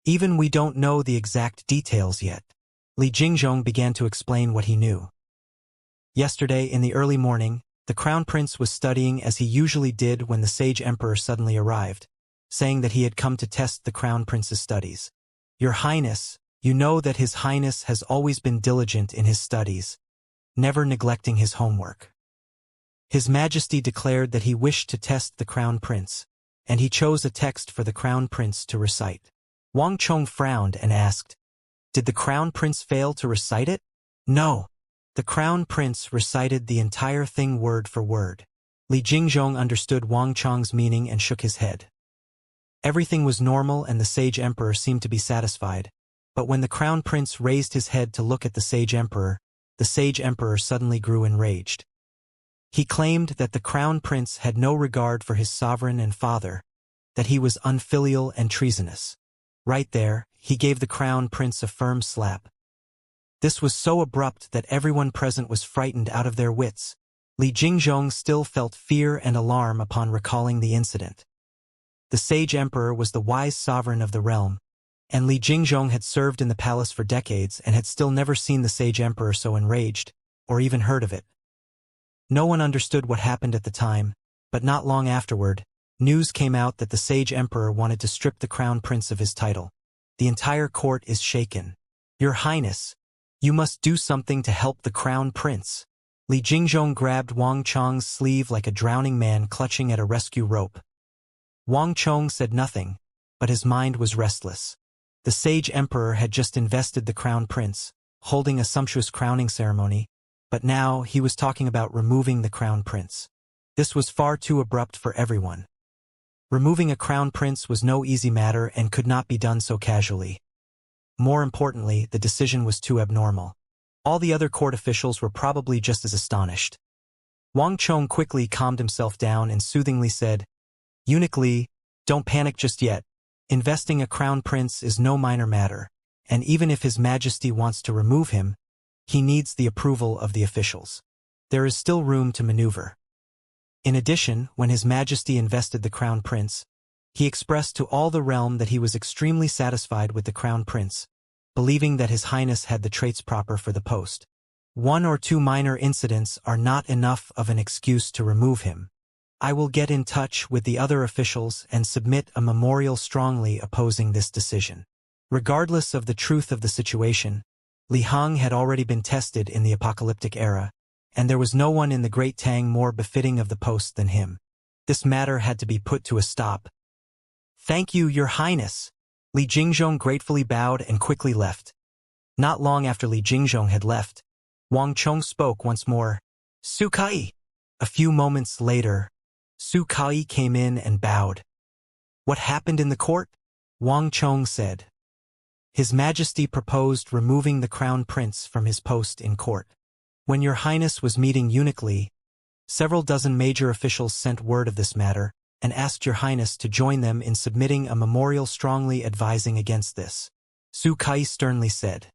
Even we don't know the exact details yet. Li Jingzhong began to explain what he knew. Yesterday, in the early morning, the Crown Prince was studying as he usually did when the Sage Emperor suddenly arrived, saying that he had come to test the Crown Prince's studies. Your Highness, you know that His Highness has always been diligent in his studies, never neglecting his homework. His Majesty declared that he wished to test the Crown Prince, and he chose a text for the Crown Prince to recite. Wang Chong frowned and asked, "Did the Crown Prince fail to recite it?" "No." The Crown Prince recited the entire thing word for word. Li Jingzhong understood Wang Chong's meaning and shook his head. Everything was normal and the Sage Emperor seemed to be satisfied, but when the Crown Prince raised his head to look at the Sage Emperor suddenly grew enraged. He claimed that the Crown Prince had no regard for his sovereign and father, that he was unfilial and treasonous. Right there, he gave the Crown Prince a firm slap. This was so abrupt that everyone present was frightened out of their wits. Li Jingzhong still felt fear and alarm upon recalling the incident. The Sage Emperor was the wise sovereign of the realm, and Li Jingzhong had served in the palace for decades and had still never seen the Sage Emperor so enraged, or even heard of it. No one understood what happened at the time, but not long afterward, news came out that the Sage Emperor wanted to strip the Crown Prince of his title. The entire court is shaken. Your Highness, you must do something to help the Crown Prince. Li Jingzhong grabbed Wang Chong's sleeve like a drowning man clutching at a rescue rope. Wang Chong said nothing, but his mind was restless. The Sage Emperor had just invested the Crown Prince, holding a sumptuous crowning ceremony, but now he was talking about removing the Crown Prince. This was far too abrupt for everyone. Removing a Crown Prince was no easy matter and could not be done so casually. More importantly, the decision was too abnormal. All the other court officials were probably just as astonished. Wang Chong quickly calmed himself down and soothingly said, "Eunuch Li, don't panic just yet. Investing a Crown Prince is no minor matter, and even if His Majesty wants to remove him, he needs the approval of the officials. There is still room to maneuver." In addition, when His Majesty invested the Crown Prince, he expressed to all the realm that he was extremely satisfied with the Crown Prince, believing that His Highness had the traits proper for the post. One or two minor incidents are not enough of an excuse to remove him. I will get in touch with the other officials and submit a memorial strongly opposing this decision. Regardless of the truth of the situation, Li Hong had already been tested in the apocalyptic era, and there was no one in the Great Tang more befitting of the post than him. This matter had to be put to a stop. "Thank you, Your Highness." Li Jingzhong gratefully bowed and quickly left. Not long after Li Jingzhong had left, Wang Chong spoke once more. "Su Kai." A few moments later, Su Kai came in and bowed. "What happened in the court?" Wang Chong said. His Majesty proposed removing the Crown Prince from his post in court. When Your Highness was meeting Eunuch Li, several dozen major officials sent word of this matter and asked Your Highness to join them in submitting a memorial strongly advising against this. Su Kai sternly said.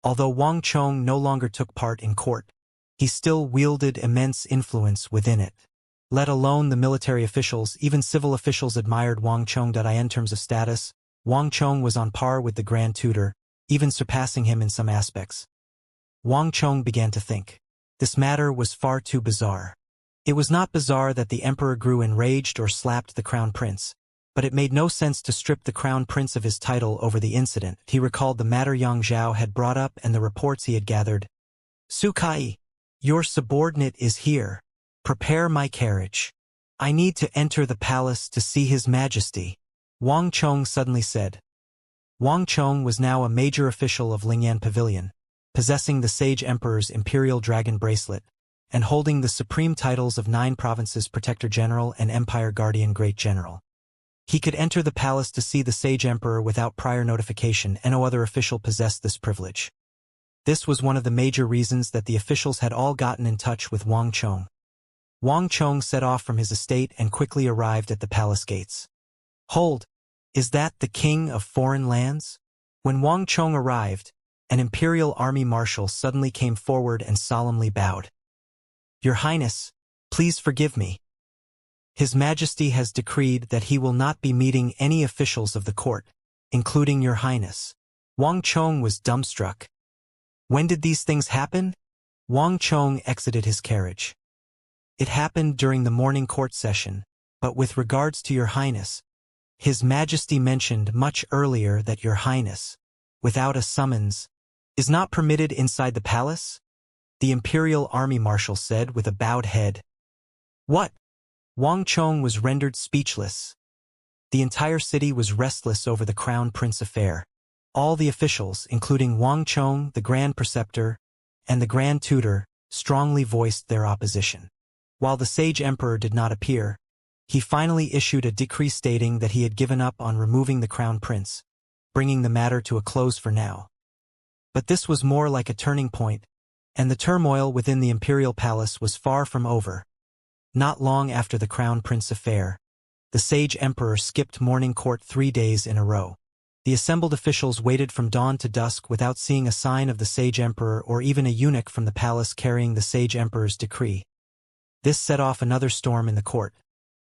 Although Wang Chong no longer took part in court, he still wielded immense influence within it. Let alone the military officials, even civil officials admired Wang Chong. In terms of status, Wang Chong was on par with the Grand Tutor, even surpassing him in some aspects. Wang Chong began to think. This matter was far too bizarre. It was not bizarre that the Emperor grew enraged or slapped the Crown Prince, but it made no sense to strip the Crown Prince of his title over the incident. He recalled the matter Yang Zhao had brought up and the reports he had gathered. "Su Kai, your subordinate is here. Prepare my carriage. I need to enter the palace to see His Majesty," Wang Chong suddenly said. Wang Chong was now a major official of Lingyan Pavilion, possessing the Sage Emperor's Imperial Dragon Bracelet, and holding the supreme titles of 9 provinces Protector General and Empire Guardian Great General. He could enter the palace to see the Sage Emperor without prior notification, and no other official possessed this privilege. This was one of the major reasons that the officials had all gotten in touch with Wang Chong. Wang Chong set off from his estate and quickly arrived at the palace gates. "Hold! Is that the King of Foreign Lands?" When Wang Chong arrived, an imperial army marshal suddenly came forward and solemnly bowed. "Your Highness, please forgive me. His Majesty has decreed that he will not be meeting any officials of the court, including your highness." Wang Chong was dumbstruck. "When did these things happen?" Wang Chong exited his carriage. "It happened during the morning court session, but with regards to your highness, His Majesty mentioned much earlier that your highness, without a summons, is not permitted inside the palace," the imperial army marshal said with a bowed head. "What?" Wang Chong was rendered speechless. The entire city was restless over the crown prince affair. All the officials, including Wang Chong, the Grand Preceptor, and the Grand Tutor, strongly voiced their opposition. While the sage emperor did not appear, he finally issued a decree stating that he had given up on removing the crown prince, bringing the matter to a close for now. But this was more like a turning point, and the turmoil within the imperial palace was far from over. Not long after the crown prince affair, the sage emperor skipped morning court 3 days in a row. The assembled officials waited from dawn to dusk without seeing a sign of the sage emperor or even a eunuch from the palace carrying the sage emperor's decree. This set off another storm in the court.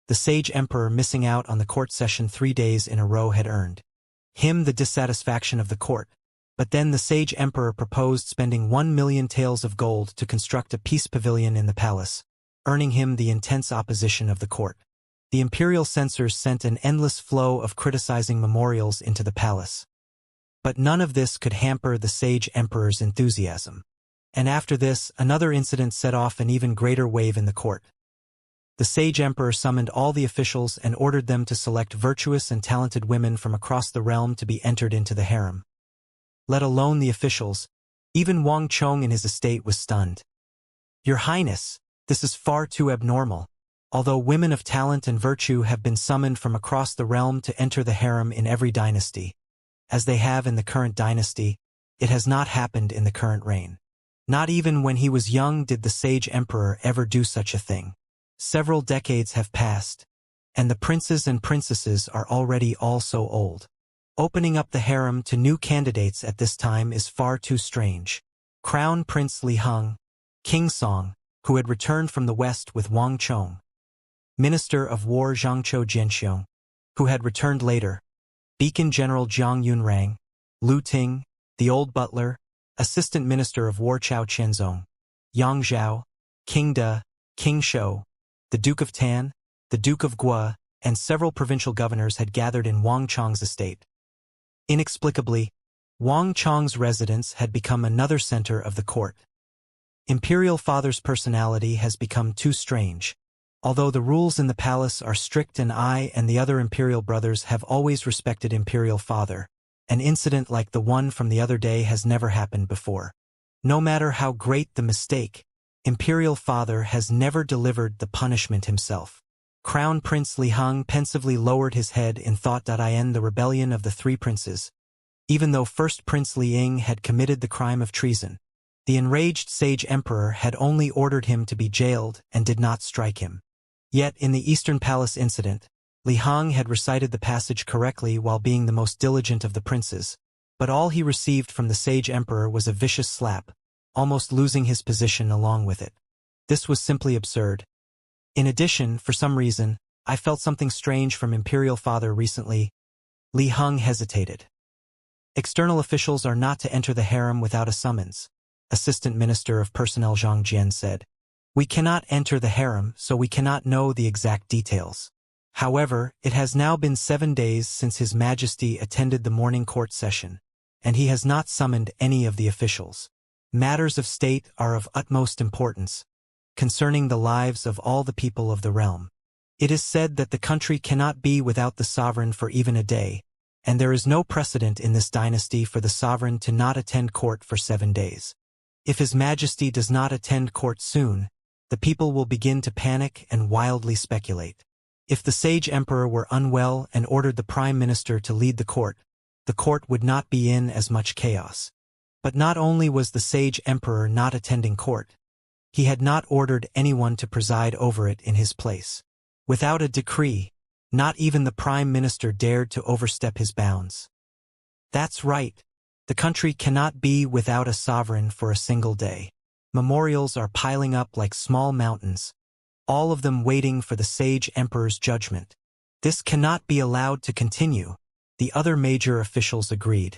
The sage emperor missing out on the court session 3 days in a row had earned him the dissatisfaction of the court, but then the sage emperor proposed spending 1 million taels of gold to construct a peace pavilion in the palace, earning him the intense opposition of the court. The imperial censors sent an endless flow of criticizing memorials into the palace. But none of this could hamper the sage emperor's enthusiasm. And after this, another incident set off an even greater wave in the court. The sage emperor summoned all the officials and ordered them to select virtuous and talented women from across the realm to be entered into the harem. Let alone the officials, even Wang Chong in his estate was stunned. "Your Highness, this is far too abnormal. Although women of talent and virtue have been summoned from across the realm to enter the harem in every dynasty, as they have in the current dynasty, it has not happened in the current reign. Not even when he was young did the sage emperor ever do such a thing. Several decades have passed, and the princes and princesses are already all so old. Opening up the harem to new candidates at this time is far too strange." Crown Prince Li Heng, King Song, who had returned from the west with Wang Chong, Minister of War Zhangqiu Jianxiong, who had returned later, Beacon General Jiang Yunrang, Lu Ting, the old butler, Assistant Minister of War Chao Qianzong, Yang Zhao, King De, King Shou, the Duke of Tan, the Duke of Guo, and several provincial governors had gathered in Wang Chong's estate. Inexplicably, Wang Chong's residence had become another center of the court. Imperial Father's personality has become too strange. Although the rules in the palace are strict and I and the other Imperial brothers have always respected Imperial Father, an incident like the one from the other day has never happened before. No matter how great the mistake, Imperial Father has never delivered the punishment himself. Crown Prince Li Heng pensively lowered his head in thought. In the rebellion of the 3 princes, even though first Prince Li Ying had committed the crime of treason, the enraged sage emperor had only ordered him to be jailed and did not strike him. Yet in the Eastern Palace incident, Li Heng had recited the passage correctly while being the most diligent of the princes, but all he received from the sage emperor was a vicious slap, almost losing his position along with it. This was simply absurd. In addition, for some reason, I felt something strange from Imperial Father recently. Li Heng hesitated. "External officials are not to enter the harem without a summons," Assistant Minister of Personnel Zhang Jian said. "We cannot enter the harem, so we cannot know the exact details. However, it has now been 7 days since His Majesty attended the morning court session, and he has not summoned any of the officials. Matters of state are of utmost importance, concerning the lives of all the people of the realm. It is said that the country cannot be without the sovereign for even a day, and there is no precedent in this dynasty for the sovereign to not attend court for 7 days. If His Majesty does not attend court soon, the people will begin to panic and wildly speculate. If the sage emperor were unwell and ordered the prime minister to lead the court would not be in as much chaos. But not only was the sage emperor not attending court, he had not ordered anyone to preside over it in his place. Without a decree, not even the prime minister dared to overstep his bounds. That's right. The country cannot be without a sovereign for a single day. Memorials are piling up like small mountains, all of them waiting for the sage emperor's judgment. This cannot be allowed to continue. The other major officials agreed.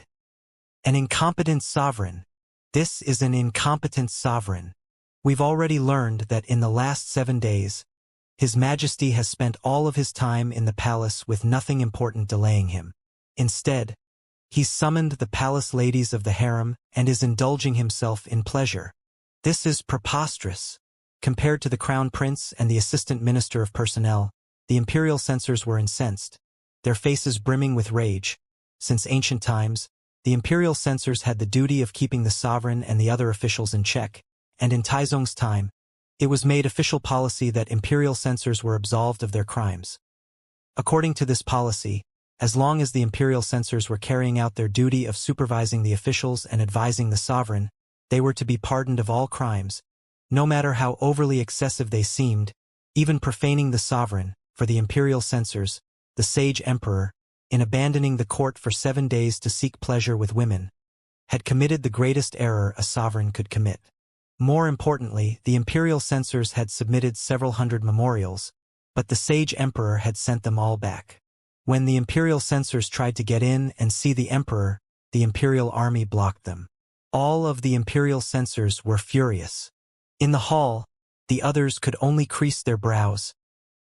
An incompetent sovereign. This is an incompetent sovereign. We've already learned that in the last 7 days, His Majesty has spent all of his time in the palace with nothing important delaying him. Instead, he's summoned the palace ladies of the harem and is indulging himself in pleasure. This is preposterous. Compared to the crown prince and the assistant minister of personnel, the imperial censors were incensed, their faces brimming with rage. Since ancient times, the imperial censors had the duty of keeping the sovereign and the other officials in check, and in Taizong's time, it was made official policy that imperial censors were absolved of their crimes. According to this policy, as long as the imperial censors were carrying out their duty of supervising the officials and advising the sovereign, they were to be pardoned of all crimes, no matter how overly excessive they seemed, even profaning the sovereign. For the imperial censors, the sage emperor, in abandoning the court for 7 days to seek pleasure with women, had committed the greatest error a sovereign could commit. More importantly, the imperial censors had submitted several hundred memorials, but the sage emperor had sent them all back. When the imperial censors tried to get in and see the emperor, the imperial army blocked them. All of the imperial censors were furious. In the hall, the others could only crease their brows,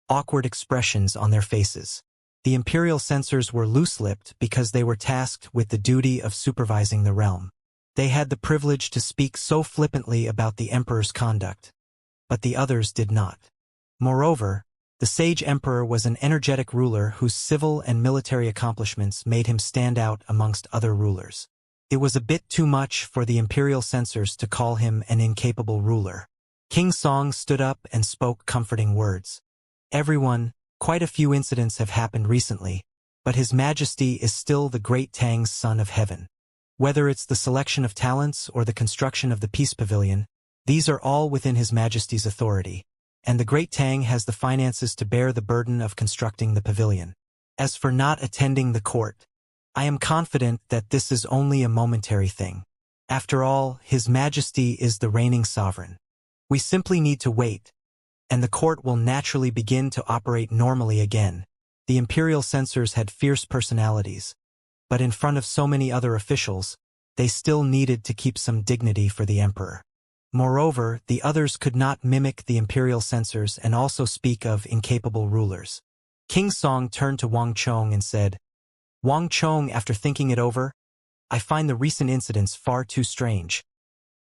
awkward expressions on their faces. The imperial censors were loose-lipped because they were tasked with the duty of supervising the realm. They had the privilege to speak so flippantly about the emperor's conduct, but the others did not. Moreover, the sage emperor was an energetic ruler whose civil and military accomplishments made him stand out amongst other rulers. It was a bit too much for the imperial censors to call him an incapable ruler. King Song stood up and spoke comforting words. Everyone, quite a few incidents have happened recently, but His Majesty is still the great Tang's son of heaven. Whether it's the selection of talents or the construction of the Peace Pavilion, these are all within His Majesty's authority, and the great Tang has the finances to bear the burden of constructing the pavilion. As for not attending the court, I am confident that this is only a momentary thing. After all, His Majesty is the reigning sovereign. We simply need to wait, and the court will naturally begin to operate normally again. The imperial censors had fierce personalities, but in front of so many other officials, they still needed to keep some dignity for the emperor. Moreover, the others could not mimic the imperial censors and also speak of incapable rulers. King Song turned to Wang Chong and said, "Wang Chong, after thinking it over, I find the recent incidents far too strange.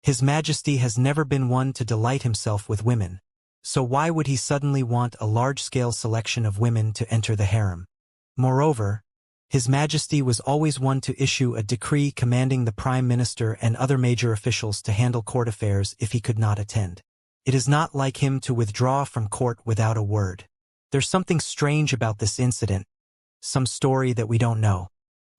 His Majesty has never been one to delight himself with women, so why would he suddenly want a large-scale selection of women to enter the harem? Moreover, His Majesty was always one to issue a decree commanding the Prime Minister and other major officials to handle court affairs if he could not attend. It is not like him to withdraw from court without a word. There's something strange about this incident, some story that we don't know.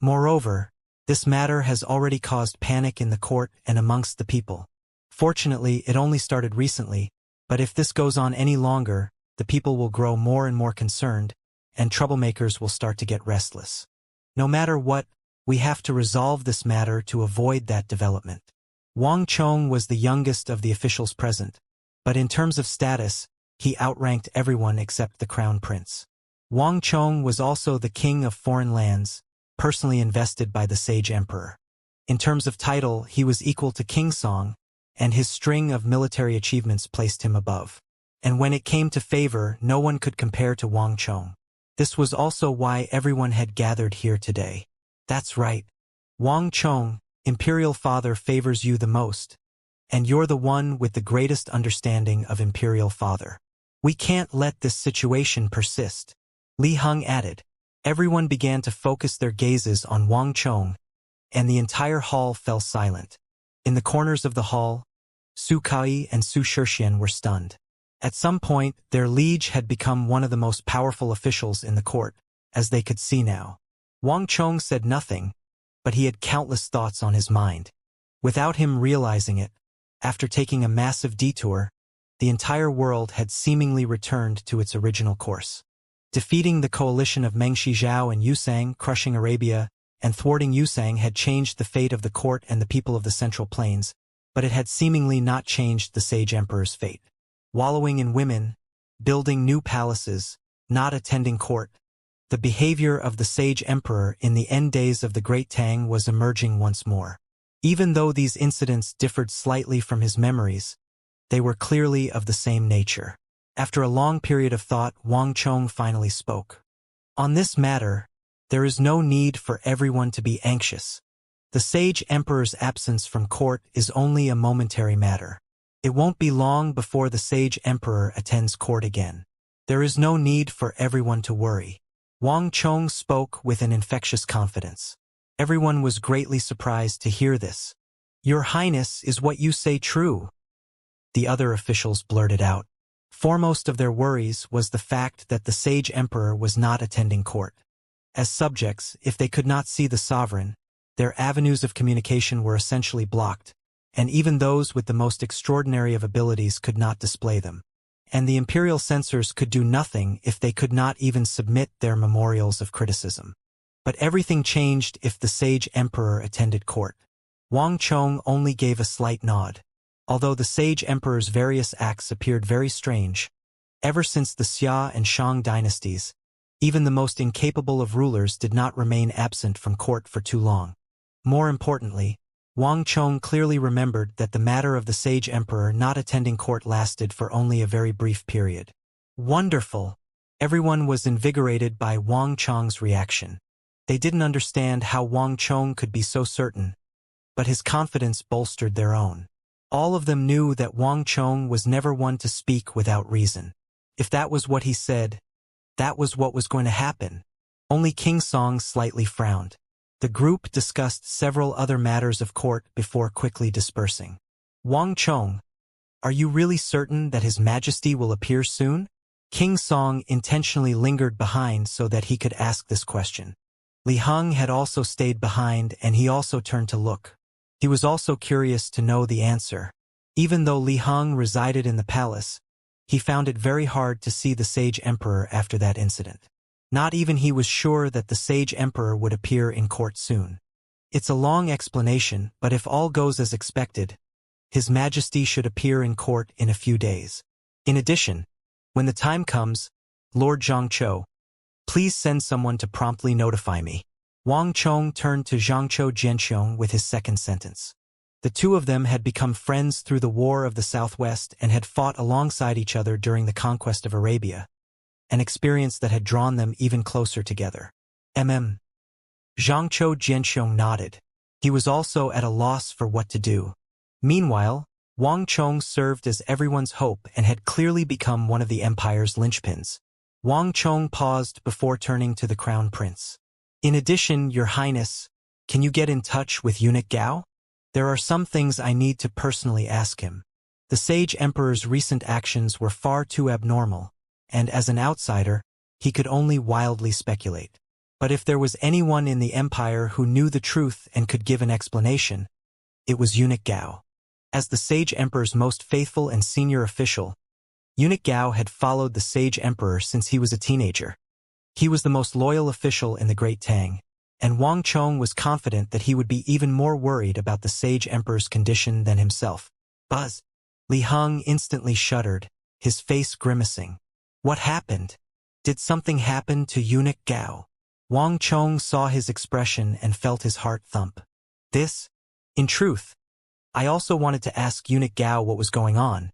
Moreover, this matter has already caused panic in the court and amongst the people. Fortunately, it only started recently, but if this goes on any longer, the people will grow more and more concerned, and troublemakers will start to get restless. No matter what, we have to resolve this matter to avoid that development." Wang Chong was the youngest of the officials present, but in terms of status, he outranked everyone except the crown prince. Wang Chong was also the king of foreign lands, personally invested by the sage emperor. In terms of title, he was equal to King Song, and his string of military achievements placed him above. And when it came to favor, no one could compare to Wang Chong. This was also why everyone had gathered here today. That's right. Wang Chong, Imperial Father favors you the most, and you're the one with the greatest understanding of Imperial Father. We can't let this situation persist. Li Heng added. Everyone began to focus their gazes on Wang Chong, and the entire hall fell silent. In the corners of the hall, Su Kai and Su Shixian were stunned. At some point, their liege had become one of the most powerful officials in the court, as they could see now. Wang Chong said nothing, but he had countless thoughts on his mind. Without him realizing it, after taking a massive detour, the entire world had seemingly returned to its original course. Defeating the coalition of Meng Shizhao and Yusang, crushing Arabia, and thwarting Yusang had changed the fate of the court and the people of the Central Plains, but it had seemingly not changed the sage emperor's fate. Wallowing in women, building new palaces, not attending court, The behavior of the Sage Emperor in the end days of the Great Tang was emerging once more. Even though these incidents differed slightly from his memories, they were clearly of the same nature. After a long period of thought, Wang Chong finally spoke. On this matter, there is no need for everyone to be anxious. The Sage Emperor's absence from court is only a momentary matter. It won't be long before the Sage Emperor attends court again. There is no need for everyone to worry. Wang Chong spoke with an infectious confidence. Everyone was greatly surprised to hear this. "Your Highness, is what you say true?" The other officials blurted out. Foremost of their worries was the fact that the Sage Emperor was not attending court. As subjects, if they could not see the sovereign, their avenues of communication were essentially blocked, and even those with the most extraordinary of abilities could not display them. And the imperial censors could do nothing if they could not even submit their memorials of criticism. But everything changed if the Sage Emperor attended court. Wang Chong only gave a slight nod. Although the Sage Emperor's various acts appeared very strange, ever since the Xia and Shang dynasties, even the most incapable of rulers did not remain absent from court for too long. More importantly, Wang Chong clearly remembered that the matter of the Sage Emperor not attending court lasted for only a very brief period. Wonderful! Everyone was invigorated by Wang Chong's reaction. They didn't understand how Wang Chong could be so certain, but his confidence bolstered their own. All of them knew that Wang Chong was never one to speak without reason. If that was what he said, that was what was going to happen. Only King Song slightly frowned. The group discussed several other matters of court before quickly dispersing. "Wang Chong, are you really certain that His Majesty will appear soon?" King Song intentionally lingered behind so that he could ask this question. Li Heng had also stayed behind, and he also turned to look. He was also curious to know the answer. Even though Li Heng resided in the palace, he found it very hard to see the Sage Emperor after that incident. Not even he was sure that the Sage Emperor would appear in court soon. It's a long explanation, but if all goes as expected, His Majesty should appear in court in a few days. In addition, when the time comes, Lord Xianxia, please send someone to promptly notify me. Wang Chong turned to Xianxia Jianxiong with his second sentence. The two of them had become friends through the War of the Southwest and had fought alongside each other during the conquest of Arabia, an experience that had drawn them even closer together. Zhangqiu Jianxiong nodded. He was also at a loss for what to do. Meanwhile, Wang Chong served as everyone's hope and had clearly become one of the empire's linchpins. Wang Chong paused before turning to the Crown Prince. "In addition, Your Highness, can you get in touch with Eunuch Gao? There are some things I need to personally ask him." The Sage Emperor's recent actions were far too abnormal, and as an outsider, he could only wildly speculate. But if there was anyone in the empire who knew the truth and could give an explanation, it was Eunuch Gao. As the Sage Emperor's most faithful and senior official, Eunuch Gao had followed the Sage Emperor since he was a teenager. He was the most loyal official in the Great Tang, and Wang Chong was confident that he would be even more worried about the Sage Emperor's condition than himself. "Buzz!" Li Heng instantly shuddered, his face grimacing. "What happened? Did something happen to Eunuch Gao?" Wang Chong saw his expression and felt his heart thump. In truth, I also wanted to ask Eunuch Gao what was going on,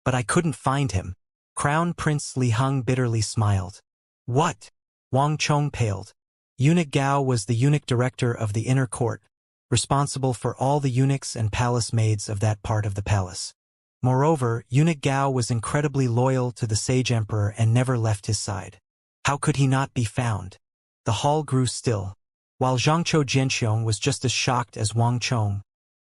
but I couldn't find him." Crown Prince Li Heng bitterly smiled. "What?" Wang Chong paled. Eunuch Gao was the eunuch director of the inner court, responsible for all the eunuchs and palace maids of that part of the palace. Moreover, Eunuch Gao was incredibly loyal to the Sage Emperor and never left his side. How could he not be found? The hall grew still. While Zhangqiu Jianxiong was just as shocked as Wang Chong,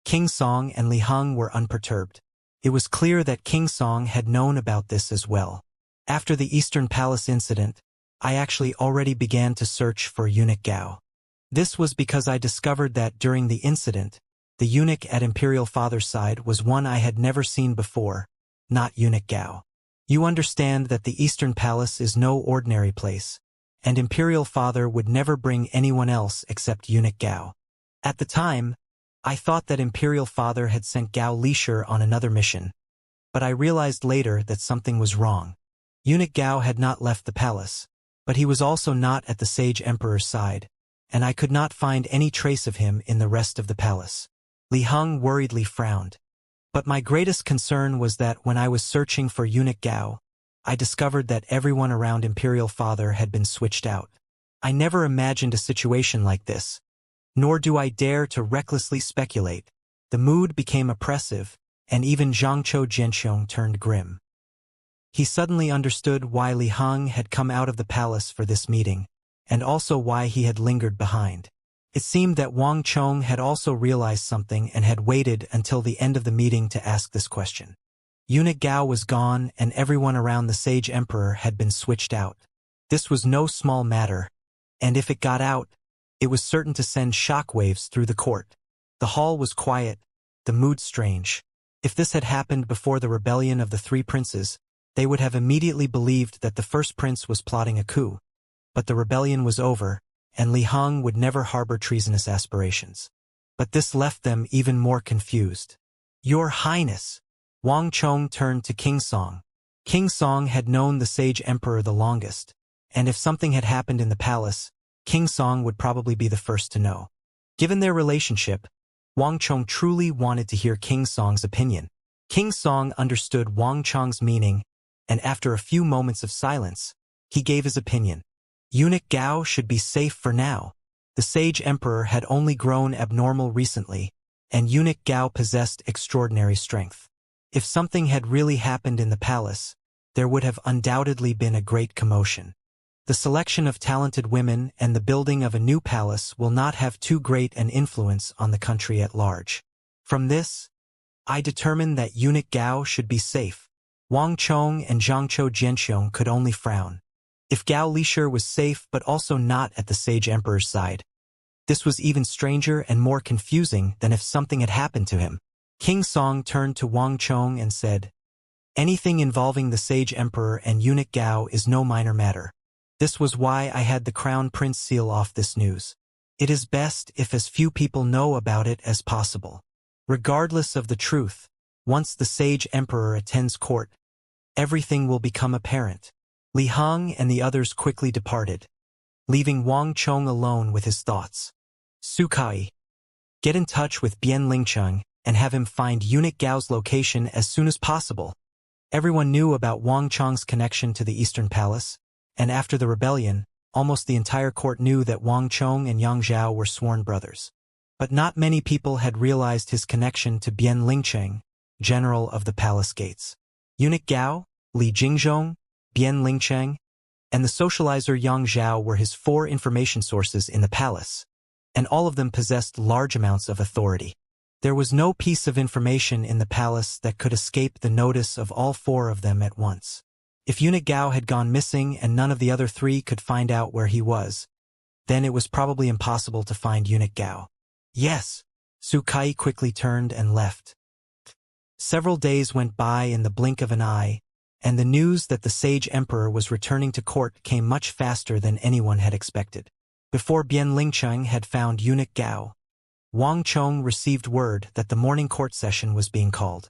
King Song and Li Heng were unperturbed. It was clear that King Song had known about this as well. After the Eastern Palace incident, I actually already began to search for Eunuch Gao. This was because I discovered that during the incident, the eunuch at Imperial Father's side was one I had never seen before, not Eunuch Gao. You understand that the Eastern Palace is no ordinary place, and Imperial Father would never bring anyone else except Eunuch Gao. At the time, I thought that Imperial Father had sent Gao Lisher on another mission, but I realized later that something was wrong. Eunuch Gao had not left the palace. But he was also not at the Sage Emperor's side, and I could not find any trace of him in the rest of the palace. Li Heng worriedly frowned. But my greatest concern was that when I was searching for eunuch Gao, I discovered that everyone around Imperial Father had been switched out. I never imagined a situation like this, nor do I dare to recklessly speculate. The mood became oppressive, and even Zhangqiu Jianxiong turned grim. He suddenly understood why Li Heng had come out of the palace for this meeting, and also why he had lingered behind. It seemed that Wang Chong had also realized something and had waited until the end of the meeting to ask this question. Eunuch Gao was gone, and everyone around the Sage Emperor had been switched out. This was no small matter, and if it got out, it was certain to send shockwaves through the court. The hall was quiet, the mood strange. If this had happened before the rebellion of the three princes, they would have immediately believed that the first prince was plotting a coup. But the rebellion was over, and Li Heng would never harbor treasonous aspirations. But this left them even more confused. "Your Highness!" Wang Chong turned to King Song. King Song had known the Sage Emperor the longest, and if something had happened in the palace, King Song would probably be the first to know. Given their relationship, Wang Chong truly wanted to hear King Song's opinion. King Song understood Wang Chong's meaning, and after a few moments of silence, he gave his opinion. Eunuch Gao should be safe for now. The Sage Emperor had only grown abnormal recently, and Eunuch Gao possessed extraordinary strength. If something had really happened in the palace, there would have undoubtedly been a great commotion. The selection of talented women and the building of a new palace will not have too great an influence on the country at large. From this, I determined that Eunuch Gao should be safe. Wang Chong and Zhangqiu Jianxiong could only frown. If Gao Lishir was safe but also not at the Sage Emperor's side, this was even stranger and more confusing than if something had happened to him. King Song turned to Wang Chong and said, "Anything involving the Sage Emperor and Eunuch Gao is no minor matter. This was why I had the Crown Prince seal off this news. It is best if as few people know about it as possible. Regardless of the truth, once the Sage Emperor attends court, everything will become apparent." Li Heng and the others quickly departed, leaving Wang Chong alone with his thoughts. "Su Kai, get in touch with Bian Lingcheng and have him find Eunuch Gao's location as soon as possible." Everyone knew about Wang Chong's connection to the Eastern Palace, and after the rebellion, almost the entire court knew that Wang Chong and Yang Zhao were sworn brothers. But not many people had realized his connection to Bian Lingcheng, general of the palace gates. Eunuch Gao, Li Jingzhong, Bian Lingcheng, and the socializer Yang Zhao were his 4 information sources in the palace, and all of them possessed large amounts of authority. There was no piece of information in the palace that could escape the notice of all 4 of them at once. If Eunuch Gao had gone missing and none of the other 3 could find out where he was, then it was probably impossible to find Eunuch Gao. "Yes." Su Kai quickly turned and left. Several days went by in the blink of an eye, and the news that the Sage Emperor was returning to court came much faster than anyone had expected. Before Bian Lingcheng had found Eunuch Gao, Wang Chong received word that the morning court session was being called.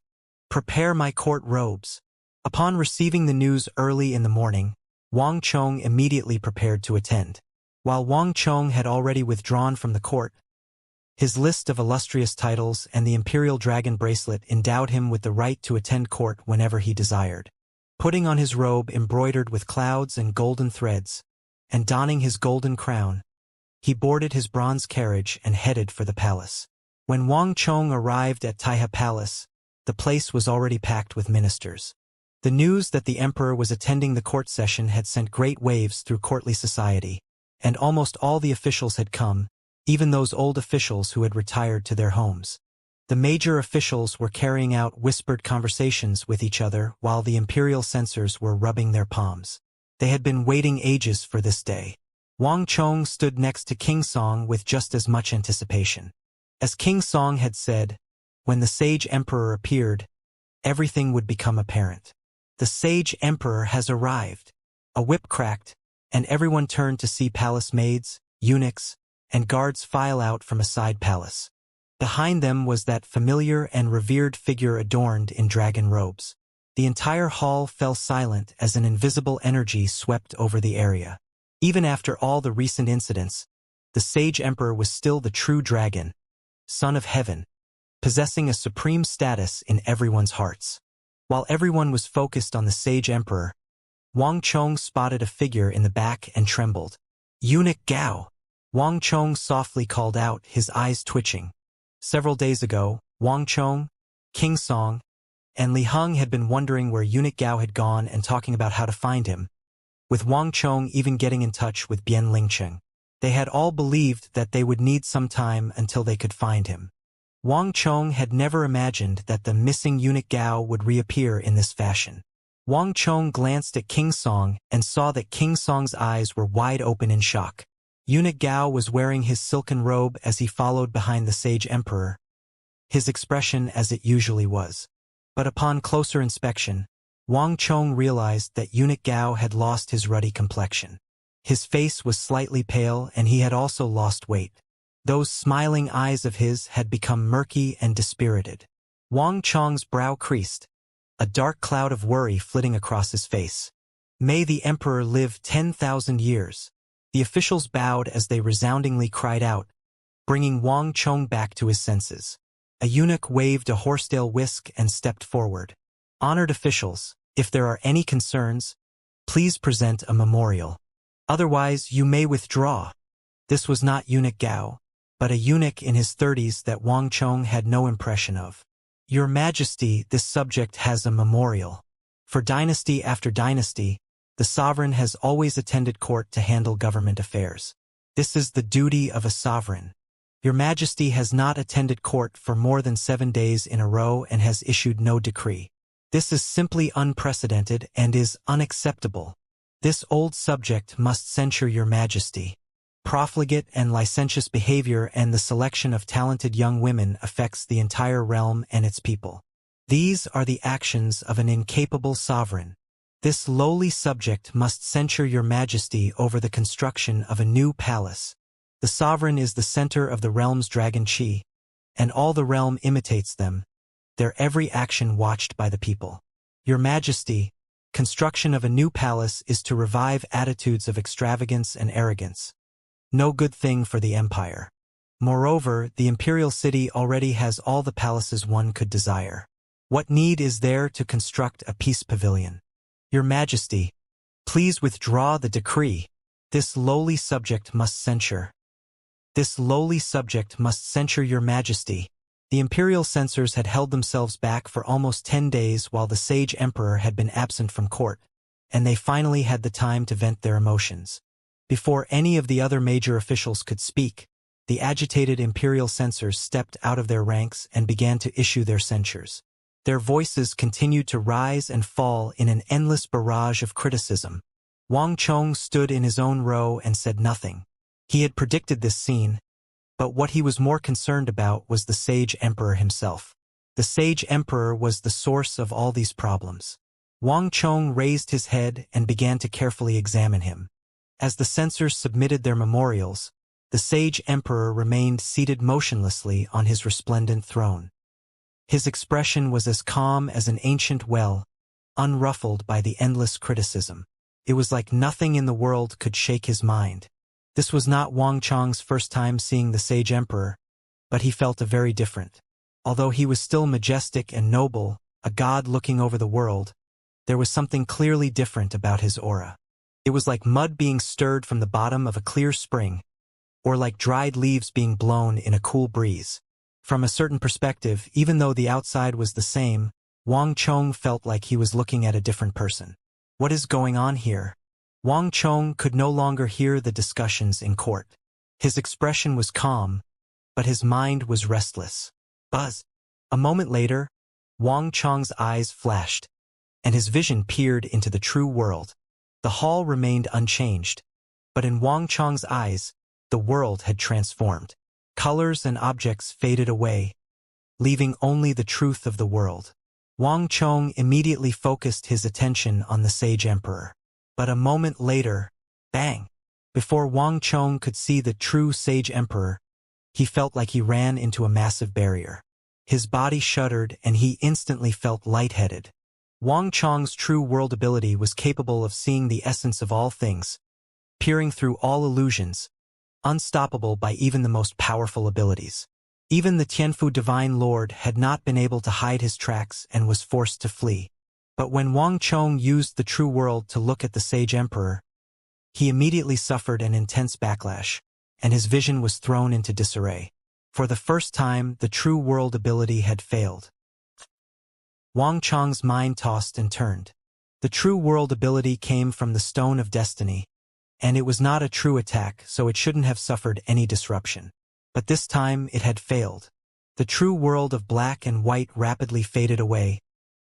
"Prepare my court robes." Upon receiving the news early in the morning, Wang Chong immediately prepared to attend. While Wang Chong had already withdrawn from the court, his list of illustrious titles and the Imperial Dragon Bracelet endowed him with the right to attend court whenever he desired. Putting on his robe embroidered with clouds and golden threads, and donning his golden crown, he boarded his bronze carriage and headed for the palace. When Wang Chong arrived at Taiha Palace, the place was already packed with ministers. The news that the emperor was attending the court session had sent great waves through courtly society, and almost all the officials had come, even those old officials who had retired to their homes. The major officials were carrying out whispered conversations with each other while the imperial censors were rubbing their palms. They had been waiting ages for this day. Wang Chong stood next to King Song with just as much anticipation. As King Song had said, when the Sage Emperor appeared, everything would become apparent. The Sage Emperor has arrived. A whip cracked, and everyone turned to see palace maids, eunuchs, and guards file out from a side palace. Behind them was that familiar and revered figure adorned in dragon robes. The entire hall fell silent as an invisible energy swept over the area. Even after all the recent incidents, the Sage Emperor was still the true dragon, son of heaven, possessing a supreme status in everyone's hearts. While everyone was focused on the Sage Emperor, Wang Chong spotted a figure in the back and trembled. Eunuch Gao! Wang Chong softly called out, his eyes twitching. Several days ago, Wang Chong, King Song, and Li Heng had been wondering where Eunuch Gao had gone and talking about how to find him, with Wang Chong even getting in touch with Bian Lingcheng. They had all believed that they would need some time until they could find him. Wang Chong had never imagined that the missing Eunuch Gao would reappear in this fashion. Wang Chong glanced at King Song and saw that King Song's eyes were wide open in shock. Eunuch Gao was wearing his silken robe as he followed behind the Sage Emperor, his expression as it usually was. But upon closer inspection, Wang Chong realized that Eunuch Gao had lost his ruddy complexion. His face was slightly pale and he had also lost weight. Those smiling eyes of his had become murky and dispirited. Wang Chong's brow creased, a dark cloud of worry flitting across his face. May the Emperor live 10,000 years. The officials bowed as they resoundingly cried out, bringing Wang Chong back to his senses. A eunuch waved a horsetail whisk and stepped forward. Honored officials, if there are any concerns, please present a memorial. Otherwise, you may withdraw. This was not Eunuch Gao, but a eunuch in his 30s that Wang Chong had no impression of. Your Majesty, this subject has a memorial. For dynasty after dynasty, the sovereign has always attended court to handle government affairs. This is the duty of a sovereign. Your Majesty has not attended court for more than 7 days in a row and has issued no decree. This is simply unprecedented and is unacceptable. This old subject must censure Your Majesty. Profligate and licentious behavior and the selection of talented young women affects the entire realm and its people. These are the actions of an incapable sovereign. This lowly subject must censure Your Majesty over the construction of a new palace. The sovereign is the center of the realm's dragon chi, and all the realm imitates them, their every action watched by the people. Your Majesty, construction of a new palace is to revive attitudes of extravagance and arrogance. No good thing for the empire. Moreover, the imperial city already has all the palaces one could desire. What need is there to construct a peace pavilion? Your Majesty, please withdraw the decree. This lowly subject must censure. This lowly subject must censure Your Majesty. The imperial censors had held themselves back for almost 10 days while the Sage Emperor had been absent from court, and they finally had the time to vent their emotions. Before any of the other major officials could speak, the agitated imperial censors stepped out of their ranks and began to issue their censures. Their voices continued to rise and fall in an endless barrage of criticism. Wang Chong stood in his own row and said nothing. He had predicted this scene, but what he was more concerned about was the Sage Emperor himself. The Sage Emperor was the source of all these problems. Wang Chong raised his head and began to carefully examine him. As the censors submitted their memorials, the Sage Emperor remained seated motionlessly on his resplendent throne. His expression was as calm as an ancient well, unruffled by the endless criticism. It was like nothing in the world could shake his mind. This was not Wang Chong's first time seeing the Sage Emperor, but he felt a very different. Although he was still majestic and noble, a god looking over the world, there was something clearly different about his aura. It was like mud being stirred from the bottom of a clear spring, or like dried leaves being blown in a cool breeze. From a certain perspective, even though the outside was the same, Wang Chong felt like he was looking at a different person. What is going on here? Wang Chong could no longer hear the discussions in court. His expression was calm, but his mind was restless. Buzz. A moment later, Wang Chong's eyes flashed, and his vision peered into the true world. The hall remained unchanged, but in Wang Chong's eyes, the world had transformed. Colors and objects faded away, leaving only the truth of the world. Wang Chong immediately focused his attention on the Sage Emperor. But a moment later, bang! Before Wang Chong could see the true Sage Emperor, he felt like he ran into a massive barrier. His body shuddered and he instantly felt lightheaded. Wang Chong's true world ability was capable of seeing the essence of all things, peering through all illusions, unstoppable by even the most powerful abilities. Even the Tianfu Divine Lord had not been able to hide his tracks and was forced to flee. But when Wang Chong used the true world to look at the Sage Emperor, he immediately suffered an intense backlash, and his vision was thrown into disarray. For the first time, the true world ability had failed. Wang Chong's mind tossed and turned. The true world ability came from the Stone of Destiny, and it was not a true attack, so it shouldn't have suffered any disruption. But this time it had failed. The true world of black and white rapidly faded away,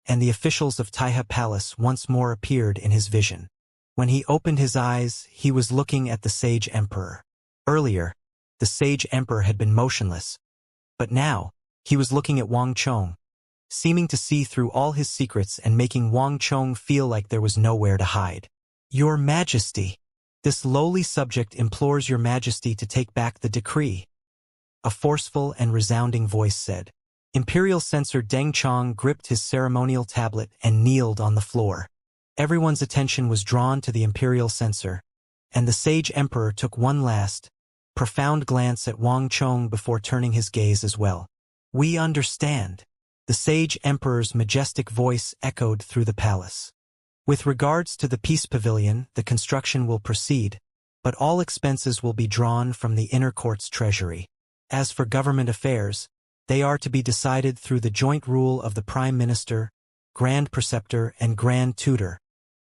and the officials of Taihe Palace once more appeared in his vision. When he opened his eyes, he was looking at the Sage Emperor. Earlier, the Sage Emperor had been motionless, but now, he was looking at Wang Chong, seeming to see through all his secrets and making Wang Chong feel like there was nowhere to hide. "Your Majesty, this lowly subject implores your Majesty to take back the decree," a forceful and resounding voice said. Imperial Censor Deng Chong gripped his ceremonial tablet and kneeled on the floor. Everyone's attention was drawn to the Imperial Censor, and the Sage Emperor took one last, profound glance at Wang Chong before turning his gaze as well. "We understand." The Sage Emperor's majestic voice echoed through the palace. "With regards to the Peace Pavilion, the construction will proceed, but all expenses will be drawn from the Inner Court's treasury. As for government affairs, they are to be decided through the joint rule of the Prime Minister, Grand Preceptor, and Grand Tutor.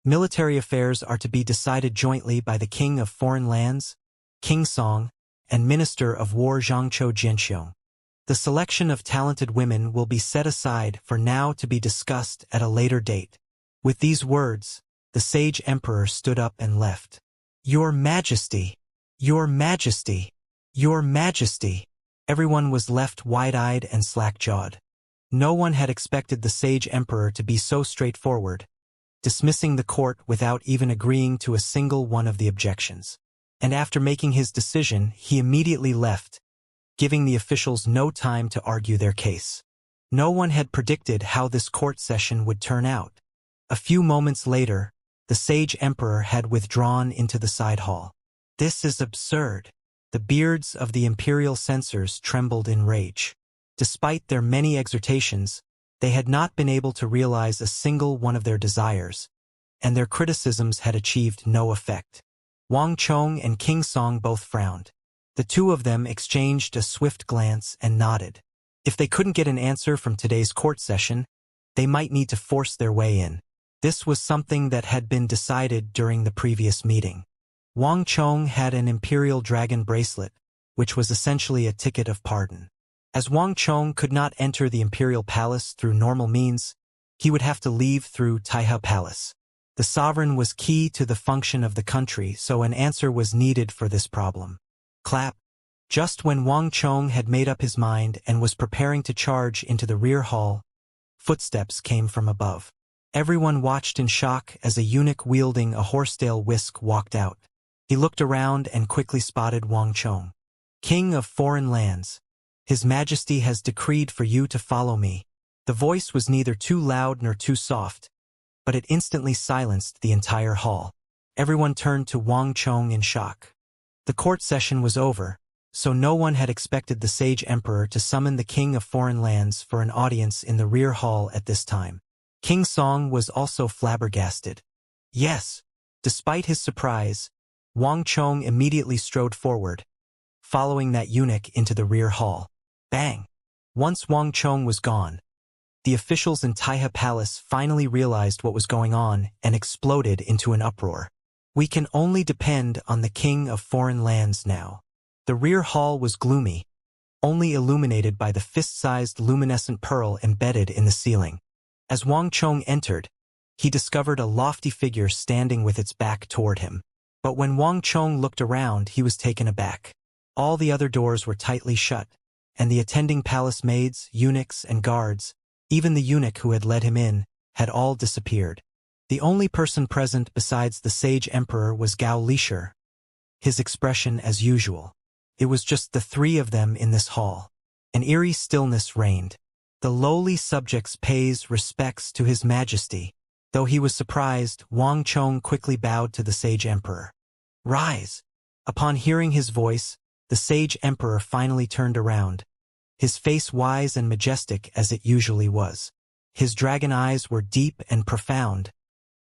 Military affairs are to be decided jointly by the King of Foreign Lands, King Song, and Minister of War Zhangqiu Jianxiong. The selection of talented women will be set aside for now to be discussed at a later date." With these words, the Sage Emperor stood up and left. "Your Majesty! Your Majesty! Your Majesty!" Everyone was left wide-eyed and slack-jawed. No one had expected the Sage Emperor to be so straightforward, dismissing the court without even agreeing to a single one of the objections. And after making his decision, he immediately left, giving the officials no time to argue their case. No one had predicted how this court session would turn out. A few moments later, the Sage Emperor had withdrawn into the side hall. "This is absurd." The beards of the imperial censors trembled in rage. Despite their many exhortations, they had not been able to realize a single one of their desires, and their criticisms had achieved no effect. Wang Chong and King Song both frowned. The two of them exchanged a swift glance and nodded. If they couldn't get an answer from today's court session, they might need to force their way in. This was something that had been decided during the previous meeting. Wang Chong had an Imperial Dragon bracelet, which was essentially a ticket of pardon. As Wang Chong could not enter the Imperial Palace through normal means, he would have to leave through Taihe Palace. The sovereign was key to the function of the country, so an answer was needed for this problem. Clap. Just when Wang Chong had made up his mind and was preparing to charge into the rear hall, footsteps came from above. Everyone watched in shock as a eunuch wielding a horsetail whisk walked out. He looked around and quickly spotted Wang Chong. "King of Foreign Lands, His Majesty has decreed for you to follow me." The voice was neither too loud nor too soft, but it instantly silenced the entire hall. Everyone turned to Wang Chong in shock. The court session was over, so no one had expected the Sage Emperor to summon the King of Foreign Lands for an audience in the rear hall at this time. King Song was also flabbergasted. Yes, despite his surprise, Wang Chong immediately strode forward, following that eunuch into the rear hall. Bang! Once Wang Chong was gone, the officials in Taihe Palace finally realized what was going on and exploded into an uproar. "We can only depend on the King of Foreign Lands now." The rear hall was gloomy, only illuminated by the fist-sized luminescent pearl embedded in the ceiling. As Wang Chong entered, he discovered a lofty figure standing with its back toward him. But when Wang Chong looked around, he was taken aback. All the other doors were tightly shut, and the attending palace maids, eunuchs, and guards, even the eunuch who had led him in, had all disappeared. The only person present besides the Sage Emperor was Gao Lisher, his expression as usual. It was just the three of them in this hall. An eerie stillness reigned. The lowly subjects pays respects to His Majesty. Though he was surprised, Wang Chong quickly bowed to the Sage Emperor. Rise. Upon hearing his voice, the sage emperor finally turned around, his face wise and majestic as it usually was. His dragon eyes were deep and profound,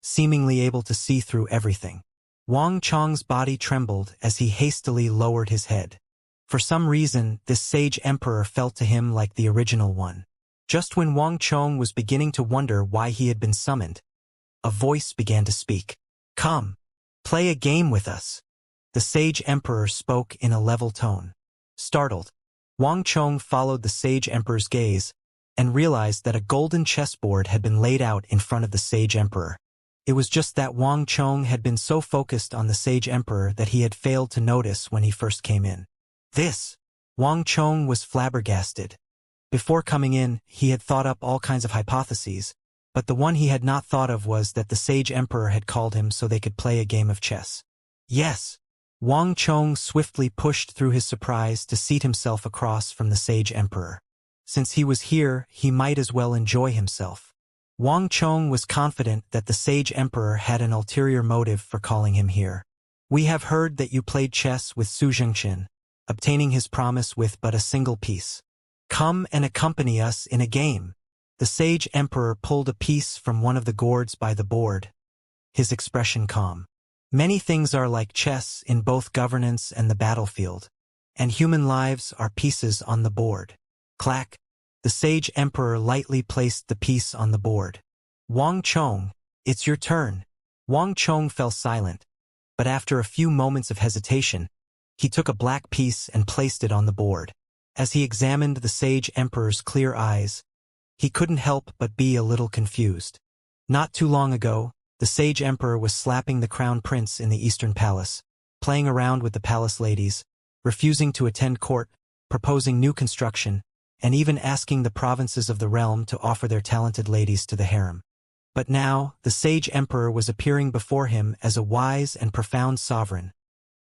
seemingly able to see through everything. Wang Chong's body trembled as he hastily lowered his head. For some reason, this sage emperor felt to him like the original one. Just when Wang Chong was beginning to wonder why he had been summoned, a voice began to speak. Come, play a game with us. The sage emperor spoke in a level tone. Startled, Wang Chong followed the sage emperor's gaze and realized that a golden chessboard had been laid out in front of the sage emperor. It was just that Wang Chong had been so focused on the sage emperor that he had failed to notice when he first came in. Wang Chong was flabbergasted. Before coming in, he had thought up all kinds of hypotheses, but the one he had not thought of was that the sage emperor had called him so they could play a game of chess. Yes. Wang Chong swiftly pushed through his surprise to seat himself across from the sage emperor. Since he was here, he might as well enjoy himself. Wang Chong was confident that the sage emperor had an ulterior motive for calling him here. We have heard that you played chess with Xianxia, obtaining his promise with but a single piece. Come and accompany us in a game. The sage emperor pulled a piece from one of the gourds by the board, his expression calm. Many things are like chess in both governance and the battlefield, and human lives are pieces on the board. Clack. The sage emperor lightly placed the piece on the board. Wang Chong, it's your turn. Wang Chong fell silent, but after a few moments of hesitation, he took a black piece and placed it on the board. As he examined the sage emperor's clear eyes, he couldn't help but be a little confused. Not too long ago, the sage emperor was slapping the crown prince in the eastern palace, playing around with the palace ladies, refusing to attend court, proposing new construction, and even asking the provinces of the realm to offer their talented ladies to the harem. But now, the sage emperor was appearing before him as a wise and profound sovereign,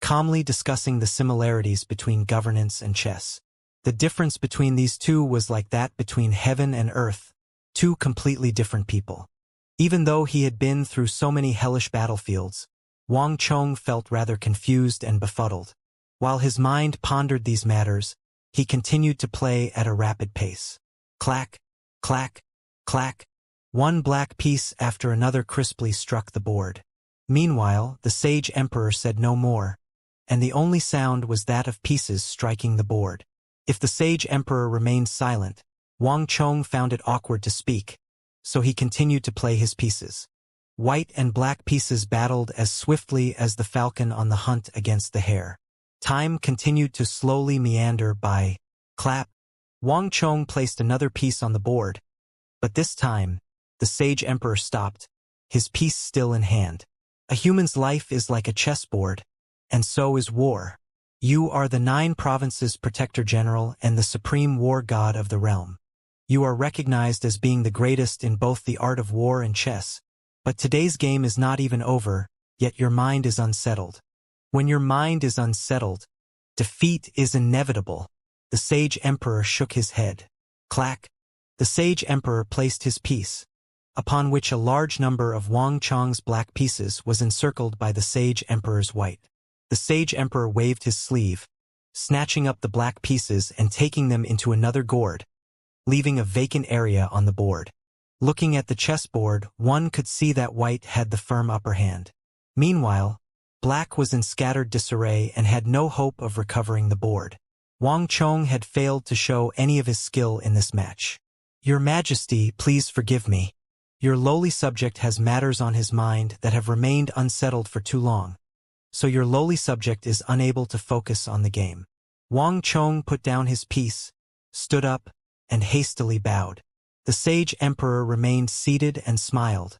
calmly discussing the similarities between governance and chess. The difference between these two was like that between heaven and earth, two completely different people. Even though he had been through so many hellish battlefields, Wang Chong felt rather confused and befuddled. While his mind pondered these matters, he continued to play at a rapid pace. Clack, clack, clack. One black piece after another crisply struck the board. Meanwhile, the sage emperor said no more, and the only sound was that of pieces striking the board. If the sage emperor remained silent, Wang Chong found it awkward to speak, so he continued to play his pieces. White and black pieces battled as swiftly as the falcon on the hunt against the hare. Time continued to slowly meander by. Clap. Wang Chong placed another piece on the board, but this time, the sage emperor stopped, his piece still in hand. A human's life is like a chessboard, and so is war. You are the 9 provinces' protector general and the supreme war god of the realm. You are recognized as being the greatest in both the art of war and chess. But today's game is not even over, yet your mind is unsettled. When your mind is unsettled, defeat is inevitable. The sage emperor shook his head. Clack. The sage emperor placed his piece, upon which a large number of Wang Chong's black pieces was encircled by the sage emperor's white. The sage emperor waved his sleeve, snatching up the black pieces and taking them into another gourd, leaving a vacant area on the board. Looking at the chessboard, one could see that white had the firm upper hand. Meanwhile, black was in scattered disarray and had no hope of recovering the board. Wang Chong had failed to show any of his skill in this match. Your Majesty, please forgive me. Your lowly subject has matters on his mind that have remained unsettled for too long, so your lowly subject is unable to focus on the game. Wang Chong put down his piece, stood up, and hastily bowed. The sage emperor remained seated and smiled,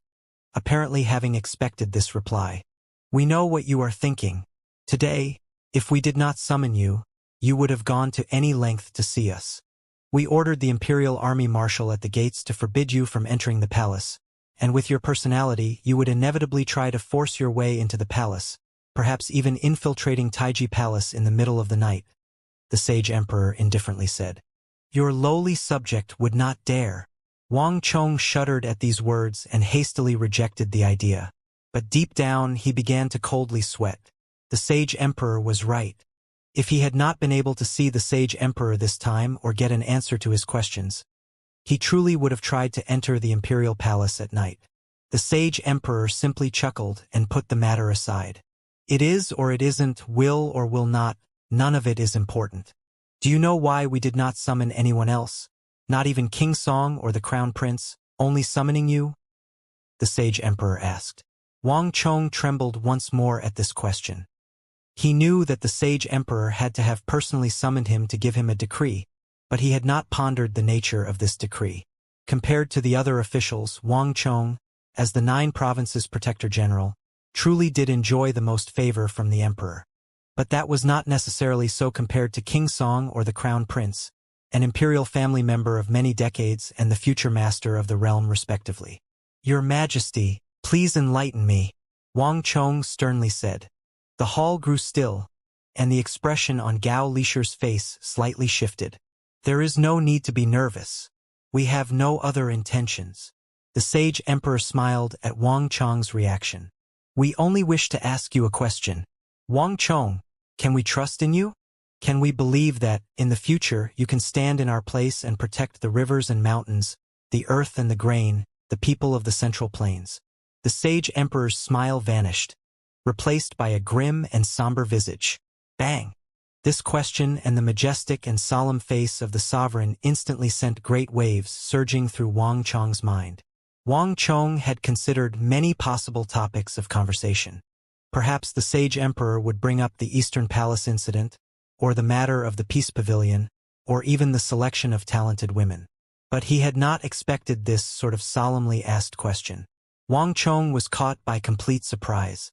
apparently having expected this reply. We know what you are thinking. Today, if we did not summon you, you would have gone to any length to see us. We ordered the imperial army marshal at the gates to forbid you from entering the palace, and with your personality, you would inevitably try to force your way into the palace, perhaps even infiltrating Taiji Palace in the middle of the night, the sage emperor indifferently said. Your lowly subject would not dare. Wang Chong shuddered at these words and hastily rejected the idea. But deep down he began to coldly sweat. The Sage Emperor was right. If he had not been able to see the Sage Emperor this time or get an answer to his questions, he truly would have tried to enter the imperial palace at night. The Sage Emperor simply chuckled and put the matter aside. It is or it isn't, will or will not, none of it is important. Do you know why we did not summon anyone else? Not even King Song or the Crown Prince, only summoning you? The Sage Emperor asked. Wang Chong trembled once more at this question. He knew that the Sage Emperor had to have personally summoned him to give him a decree, but he had not pondered the nature of this decree. Compared to the other officials, Wang Chong, as the 9 provinces Protector General, truly did enjoy the most favor from the Emperor. But that was not necessarily so compared to King Song or the Crown Prince, an imperial family member of many decades and the future master of the realm respectively. Your Majesty, please enlighten me, Wang Chong sternly said. The hall grew still, and the expression on Gao Lisher's face slightly shifted. There is no need to be nervous. We have no other intentions. The Sage Emperor smiled at Wang Chong's reaction. We only wish to ask you a question. Wang Chong, can we trust in you? Can we believe that, in the future, you can stand in our place and protect the rivers and mountains, the earth and the grain, the people of the Central Plains? The Sage Emperor's smile vanished, replaced by a grim and somber visage. Bang! This question and the majestic and solemn face of the sovereign instantly sent great waves surging through Wang Chong's mind. Wang Chong had considered many possible topics of conversation. Perhaps the Sage Emperor would bring up the Eastern Palace incident, or the matter of the Peace Pavilion, or even the selection of talented women. But he had not expected this sort of solemnly asked question. Wang Chong was caught by complete surprise.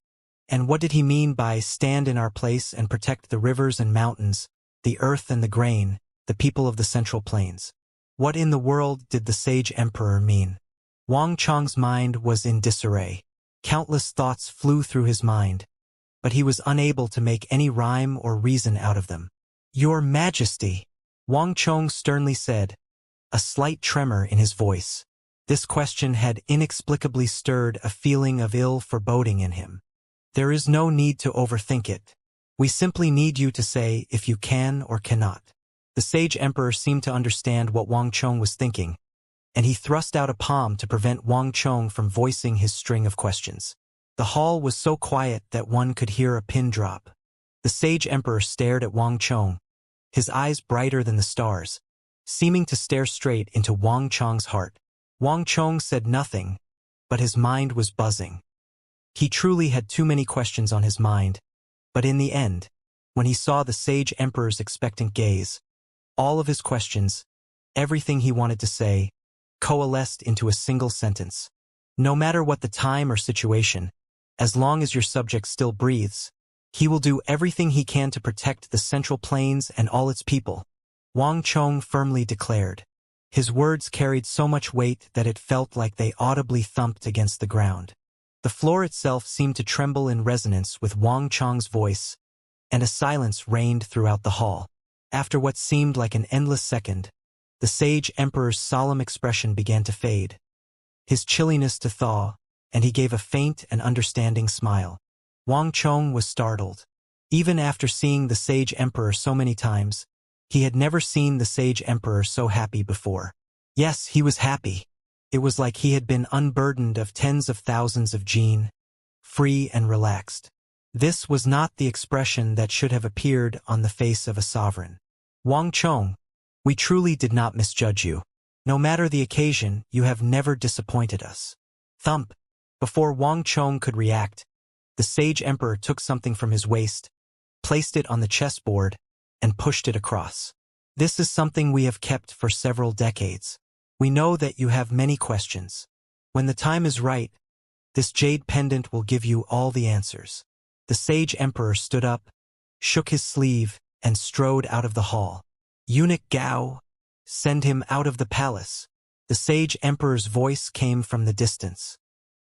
And what did he mean by stand in our place and protect the rivers and mountains, the earth and the grain, the people of the Central Plains? What in the world did the Sage Emperor mean? Wang Chong's mind was in disarray. Countless thoughts flew through his mind, but he was unable to make any rhyme or reason out of them. Your Majesty, Wang Chong sternly said, a slight tremor in his voice. This question had inexplicably stirred a feeling of ill foreboding in him. There is no need to overthink it. We simply need you to say if you can or cannot. The Sage Emperor seemed to understand what Wang Chong was thinking, and he thrust out a palm to prevent Wang Chong from voicing his string of questions. The hall was so quiet that one could hear a pin drop. The Sage Emperor stared at Wang Chong, his eyes brighter than the stars, seeming to stare straight into Wang Chong's heart. Wang Chong said nothing, but his mind was buzzing. He truly had too many questions on his mind, but in the end, when he saw the Sage Emperor's expectant gaze, all of his questions, everything he wanted to say, coalesced into a single sentence. No matter what the time or situation, as long as your subject still breathes, he will do everything he can to protect the Central Plains and all its people, Wang Chong firmly declared. His words carried so much weight that it felt like they audibly thumped against the ground. The floor itself seemed to tremble in resonance with Wang Chong's voice, and a silence reigned throughout the hall. After what seemed like an endless second, the Sage Emperor's solemn expression began to fade, his chilliness to thaw, and he gave a faint and understanding smile. Wang Chong was startled. Even after seeing the Sage Emperor so many times, he had never seen the Sage Emperor so happy before. Yes, he was happy. It was like he had been unburdened of tens of thousands of jin, free and relaxed. This was not the expression that should have appeared on the face of a sovereign. Wang Chong, we truly did not misjudge you. No matter the occasion, you have never disappointed us. Thump. Before Wang Chong could react, the Sage Emperor took something from his waist, placed it on the chessboard, and pushed it across. This is something we have kept for several decades. We know that you have many questions. When the time is right, this jade pendant will give you all the answers. The Sage Emperor stood up, shook his sleeve, and strode out of the hall. Eunuch Gao, send him out of the palace. The Sage Emperor's voice came from the distance.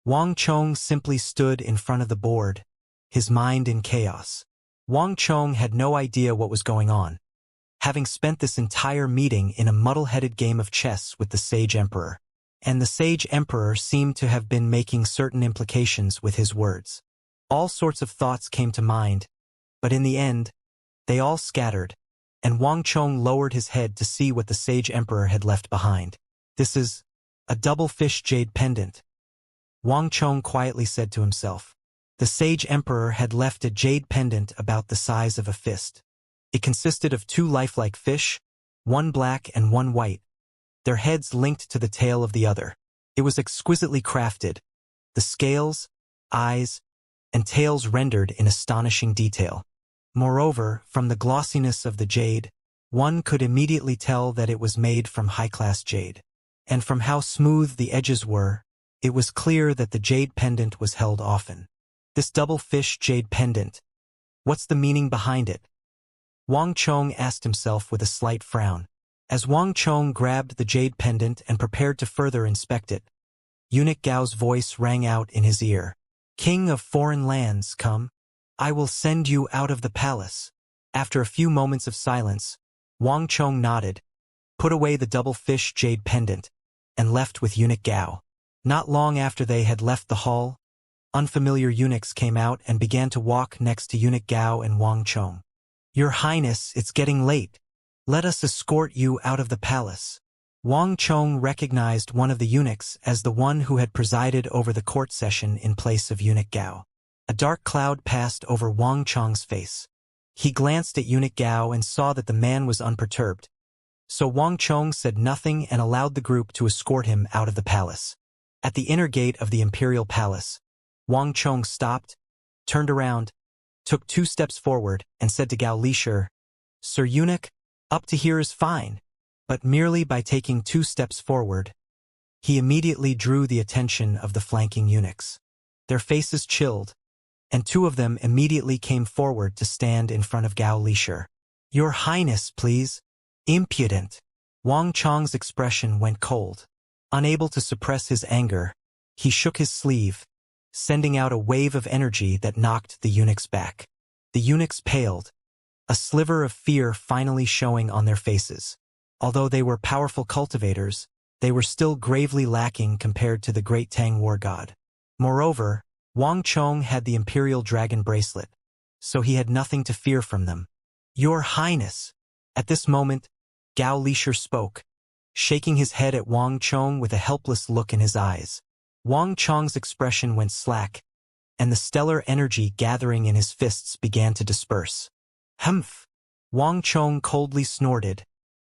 Wang Chong simply stood in front of the board, his mind in chaos. Wang Chong had no idea what was going on, having spent this entire meeting in a muddle-headed game of chess with the Sage Emperor. And the Sage Emperor seemed to have been making certain implications with his words. All sorts of thoughts came to mind, But in the end, they all scattered, and Wang Chong lowered his head to see what the Sage Emperor had left behind. "This is a double-fish jade pendant," Wang Chong quietly said to himself. The Sage Emperor had left a jade pendant about the size of a fist. It consisted of two lifelike fish, one black and one white, their heads linked to the tail of the other. It was exquisitely crafted, the scales, eyes, and tails rendered in astonishing detail. Moreover, from the glossiness of the jade, one could immediately tell that it was made from high-class jade. And from how smooth the edges were, it was clear that the jade pendant was held often. This double-fish jade pendant, what's the meaning behind it? Wang Chong asked himself with a slight frown. As Wang Chong grabbed the jade pendant and prepared to further inspect it, Eunuch Gao's voice rang out in his ear. "King of foreign lands, come. I will send you out of the palace." After a few moments of silence, Wang Chong nodded, put away the double-fish jade pendant, and left with Eunuch Gao. Not long after they had left the hall, unfamiliar eunuchs came out and began to walk next to Eunuch Gao and Wang Chong. "Your Highness, it's getting late. Let us escort you out of the palace." Wang Chong recognized one of the eunuchs as the one who had presided over the court session in place of Eunuch Gao. A dark cloud passed over Wang Chong's face. He glanced at Eunuch Gao and saw that the man was unperturbed. So Wang Chong said nothing and allowed the group to escort him out of the palace. At the inner gate of the imperial palace, Wang Chong stopped, turned around, took 2 steps forward, and said to Gao Lishir, "Sir Eunuch, up to here is fine." But merely by taking 2 steps forward, he immediately drew the attention of the flanking eunuchs. Their faces chilled, and 2 of them immediately came forward to stand in front of Gao Lishir. "Your Highness, please." "Impudent." Wang Chong's expression went cold. Unable to suppress his anger, he shook his sleeve, sending out a wave of energy that knocked the eunuchs back. The eunuchs paled, a sliver of fear finally showing on their faces. Although they were powerful cultivators, they were still gravely lacking compared to the great Tang war god. Moreover, Wang Chong had the Imperial Dragon Bracelet, so he had nothing to fear from them. "Your Highness." At this moment, Gao Lishir spoke, shaking his head at Wang Chong with a helpless look in his eyes. Wang Chong's expression went slack, and the stellar energy gathering in his fists began to disperse. "Humph!" Wang Chong coldly snorted,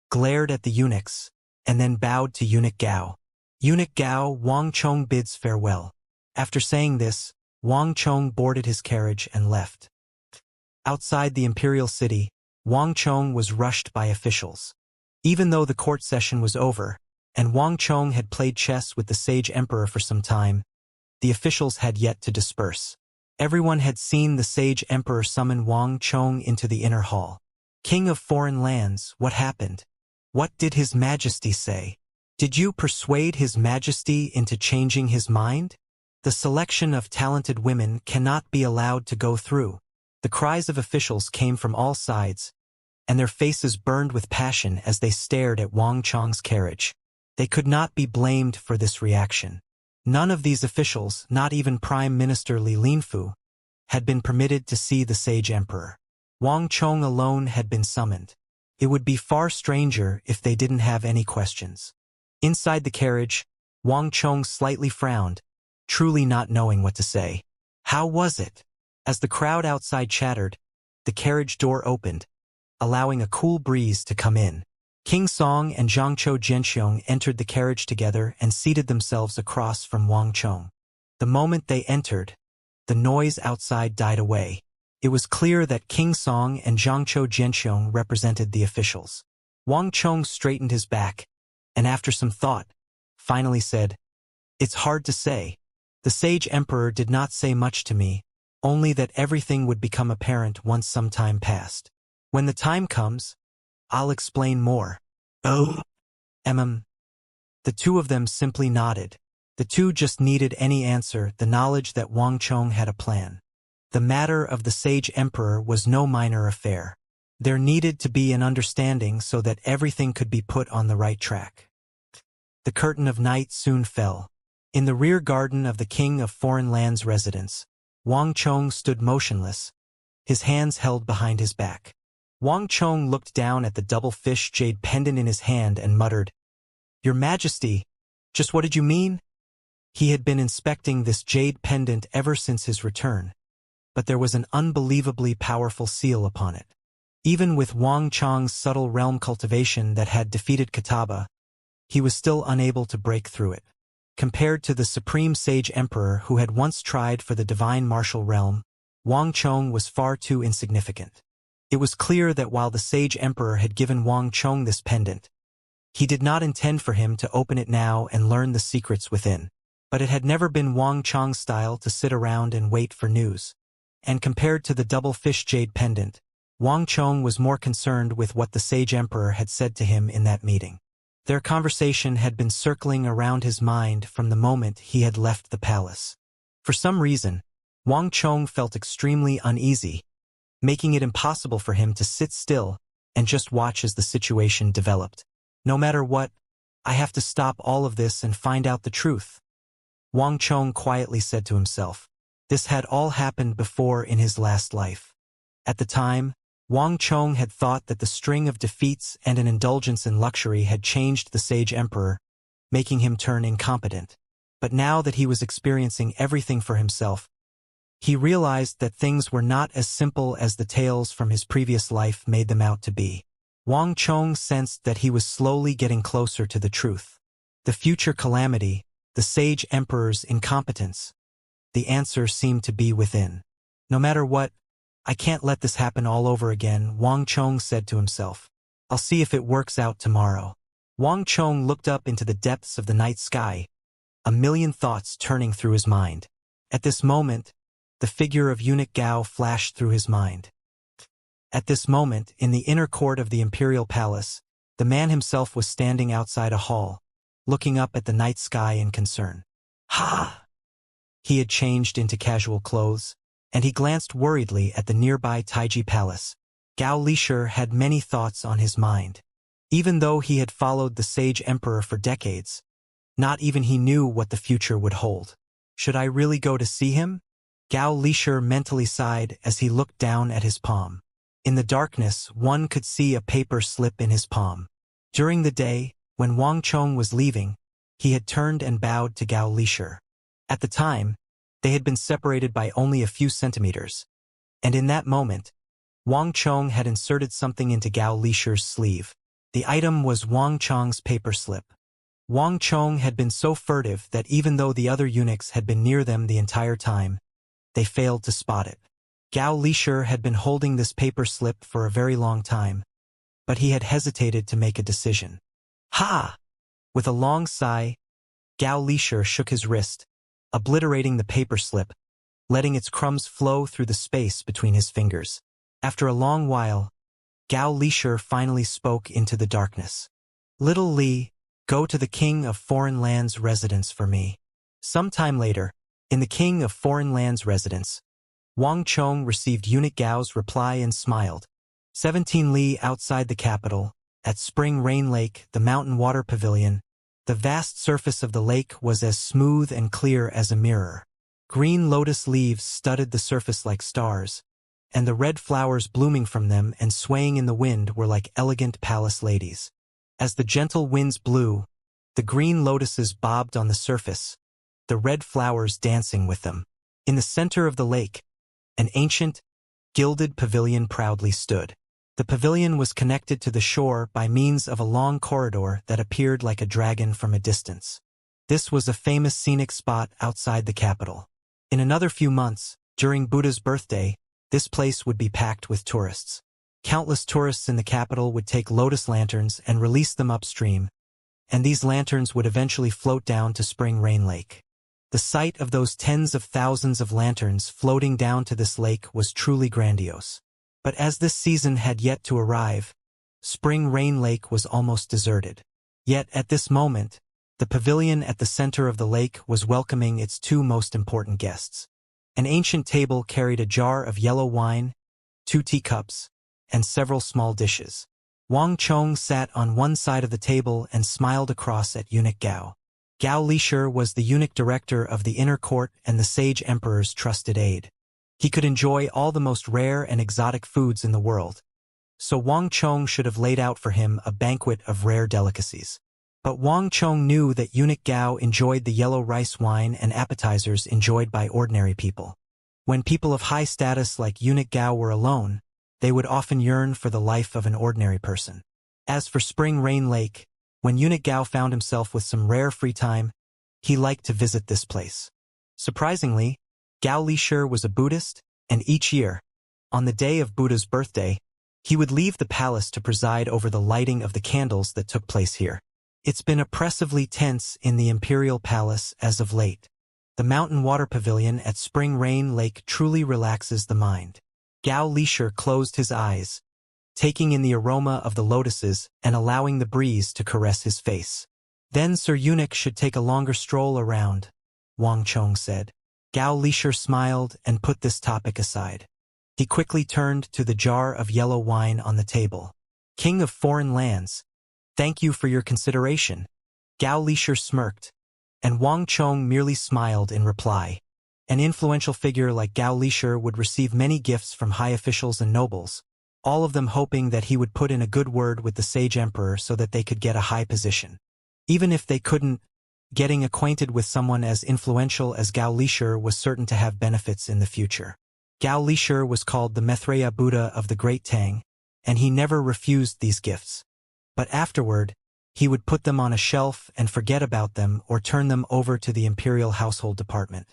glared at the eunuchs, and then bowed to Eunuch Gao. "Eunuch Gao, Wang Chong bids farewell." After saying this, Wang Chong boarded his carriage and left. Outside the imperial city, Wang Chong was rushed by officials. Even though the court session was over, and Wang Chong had played chess with the Sage Emperor for some time, the officials had yet to disperse. Everyone had seen the Sage Emperor summon Wang Chong into the inner hall. "King of foreign lands, what happened? What did His Majesty say? Did you persuade His Majesty into changing his mind? The selection of talented women cannot be allowed to go through." The cries of officials came from all sides, and their faces burned with passion as they stared at Wang Chong's carriage. They could not be blamed for this reaction. None of these officials, not even Prime Minister Li Linfu, had been permitted to see the Sage Emperor. Wang Chong alone had been summoned. It would be far stranger if they didn't have any questions. Inside the carriage, Wang Chong slightly frowned, truly not knowing what to say. How was it? As the crowd outside chattered, the carriage door opened, allowing a cool breeze to come in. King Song and Zhangzhou Zhenxiong entered the carriage together and seated themselves across from Wang Chong. The moment they entered, the noise outside died away. It was clear that King Song and Zhangzhou Zhenxiong represented the officials. Wang Chong straightened his back, and after some thought, finally said, "It's hard to say. The Sage Emperor did not say much to me, only that everything would become apparent once some time passed. When the time comes, I'll explain more." "Oh." The 2 of them simply nodded. The 2 just needed any answer, the knowledge that Wang Chong had a plan. The matter of the Sage Emperor was no minor affair. There needed to be an understanding so that everything could be put on the right track. The curtain of night soon fell. In the rear garden of the King of Foreign Lands' residence, Wang Chong stood motionless, his hands held behind his back. Wang Chong looked down at the double-fish jade pendant in his hand and muttered, "Your Majesty, just what did you mean?" He had been inspecting this jade pendant ever since his return, but there was an unbelievably powerful seal upon it. Even with Wang Chong's subtle realm cultivation that had defeated Kataba, he was still unable to break through it. Compared to the Supreme Sage Emperor who had once tried for the divine martial realm, Wang Chong was far too insignificant. It was clear that while the Sage Emperor had given Wang Chong this pendant, he did not intend for him to open it now and learn the secrets within. But it had never been Wang Chong's style to sit around and wait for news. And compared to the double-fish jade pendant, Wang Chong was more concerned with what the Sage Emperor had said to him in that meeting. Their conversation had been circling around his mind from the moment he had left the palace. For some reason, Wang Chong felt extremely uneasy, making it impossible for him to sit still and just watch as the situation developed. No matter what, I have to stop all of this and find out the truth, Wang Chong quietly said to himself. This had all happened before in his last life. At the time, Wang Chong had thought that the string of defeats and an indulgence in luxury had changed the Sage Emperor, making him turn incompetent. But now that he was experiencing everything for himself, he realized that things were not as simple as the tales from his previous life made them out to be. Wang Chong sensed that he was slowly getting closer to the truth. The future calamity, the Sage Emperor's incompetence. The answer seemed to be within. No matter what, I can't let this happen all over again, Wang Chong said to himself. I'll see if it works out tomorrow. Wang Chong looked up into the depths of the night sky, a million thoughts turning through his mind. At this moment, the figure of eunuch Gao flashed through his mind. At this moment, in the inner court of the imperial palace, the man himself was standing outside a hall, looking up at the night sky in concern. Ha! He had changed into casual clothes, and he glanced worriedly at the nearby Taiji Palace. Gao Lishir had many thoughts on his mind. Even though he had followed the Sage Emperor for decades, not even he knew what the future would hold. Should I really go to see him? Gao Lishir mentally sighed as he looked down at his palm. In the darkness, one could see a paper slip in his palm. During the day, when Wang Chong was leaving, he had turned and bowed to Gao Lishir. At the time, they had been separated by only a few centimeters. And in that moment, Wang Chong had inserted something into Gao Lishir's sleeve. The item was Wang Chong's paper slip. Wang Chong had been so furtive that even though the other eunuchs had been near them the entire time, they failed to spot it. Gao Lishir had been holding this paper slip for a very long time, but he had hesitated to make a decision. Ha! With a long sigh, Gao Lishir shook his wrist, obliterating the paper slip, letting its crumbs flow through the space between his fingers. After a long while, Gao Lishir finally spoke into the darkness. Little Li, go to the King of Foreign Lands' residence for me. Some time later, in the King of Foreign Lands' residence, Wang Chong received eunuch Gao's reply and smiled. 17 li outside the capital, at Spring Rain Lake, the mountain water pavilion, the vast surface of the lake was as smooth and clear as a mirror. Green lotus leaves studded the surface like stars, and the red flowers blooming from them and swaying in the wind were like elegant palace ladies. As the gentle winds blew, the green lotuses bobbed on the surface, the red flowers dancing with them. In the center of the lake, an ancient, gilded pavilion proudly stood. The pavilion was connected to the shore by means of a long corridor that appeared like a dragon from a distance. This was a famous scenic spot outside the capital. In another few months, during Buddha's birthday, this place would be packed with tourists. Countless tourists in the capital would take lotus lanterns and release them upstream, and these lanterns would eventually float down to Spring Rain Lake. The sight of those tens of thousands of lanterns floating down to this lake was truly grandiose. But as this season had yet to arrive, Spring Rain Lake was almost deserted. Yet at this moment, the pavilion at the center of the lake was welcoming its two most important guests. An ancient table carried a jar of yellow wine, 2 teacups, and several small dishes. Wang Chong sat on one side of the table and smiled across at eunuch Gao. Gao Lishir was the eunuch director of the inner court and the Sage Emperor's trusted aide. He could enjoy all the most rare and exotic foods in the world. So Wang Chong should have laid out for him a banquet of rare delicacies. But Wang Chong knew that eunuch Gao enjoyed the yellow rice wine and appetizers enjoyed by ordinary people. When people of high status like eunuch Gao were alone, they would often yearn for the life of an ordinary person. As for Spring Rain Lake, when eunuch Gao found himself with some rare free time, he liked to visit this place. Surprisingly, Gao Lishir was a Buddhist, and each year, on the day of Buddha's birthday, he would leave the palace to preside over the lighting of the candles that took place here. It's been oppressively tense in the imperial palace as of late. The mountain water pavilion at Spring Rain Lake truly relaxes the mind. Gao Lishir closed his eyes, taking in the aroma of the lotuses and allowing the breeze to caress his face. Then Sir Eunuch should take a longer stroll around, Wang Chong said. Gao Lishir smiled and put this topic aside. He quickly turned to the jar of yellow wine on the table. King of foreign lands, thank you for your consideration. Gao Lishir smirked, and Wang Chong merely smiled in reply. An influential figure like Gao Lishir would receive many gifts from high officials and nobles, all of them hoping that he would put in a good word with the sage emperor so that they could get a high position. Even if they couldn't, getting acquainted with someone as influential as Gao Lishir was certain to have benefits in the future. Gao Lishir was called the Maitreya Buddha of the Great Tang, and he never refused these gifts. But afterward, he would put them on a shelf and forget about them or turn them over to the Imperial Household Department.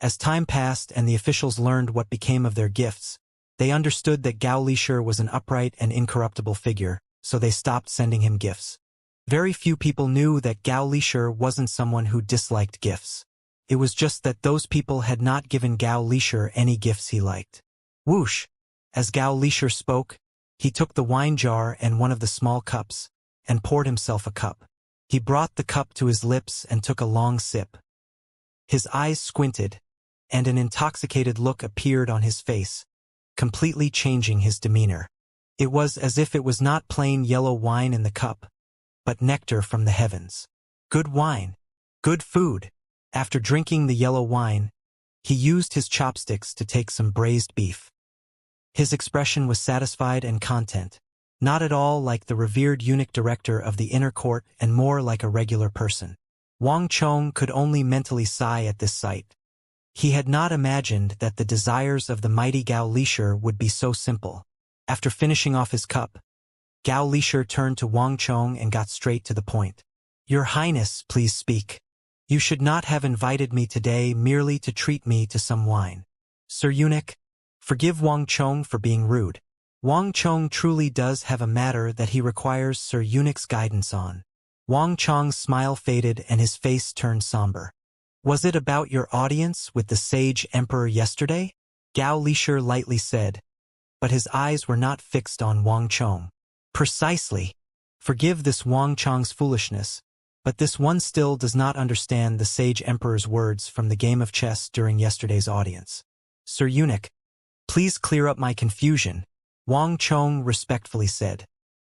As time passed and the officials learned what became of their gifts, they understood that Gao Lishir was an upright and incorruptible figure, so they stopped sending him gifts. Very few people knew that Gao Lishir wasn't someone who disliked gifts. It was just that those people had not given Gao Lishir any gifts he liked. Whoosh! As Gao Lishir spoke, he took the wine jar and one of the small cups, and poured himself a cup. He brought the cup to his lips and took a long sip. His eyes squinted, and an intoxicated look appeared on his face, completely changing his demeanor. It was as if it was not plain yellow wine in the cup, but nectar from the heavens. Good wine. Good food. After drinking the yellow wine, he used his chopsticks to take some braised beef. His expression was satisfied and content, not at all like the revered eunuch director of the inner court and more like a regular person. Wang Chong could only mentally sigh at this sight. He had not imagined that the desires of the mighty Gao Lishir would be so simple. After finishing off his cup, Gao Lishir turned to Wang Chong and got straight to the point. Your Highness, please speak. You should not have invited me today merely to treat me to some wine. Sir Eunuch, forgive Wang Chong for being rude. Wang Chong truly does have a matter that he requires Sir Eunuch's guidance on. Wang Chong's smile faded and his face turned somber. Was it about your audience with the sage emperor yesterday? Gao Lishir lightly said, but his eyes were not fixed on Wang Chong. Precisely. Forgive this Wang Chong's foolishness, but this one still does not understand the sage emperor's words from the game of chess during yesterday's audience. Sir Eunuch, please clear up my confusion, Wang Chong respectfully said.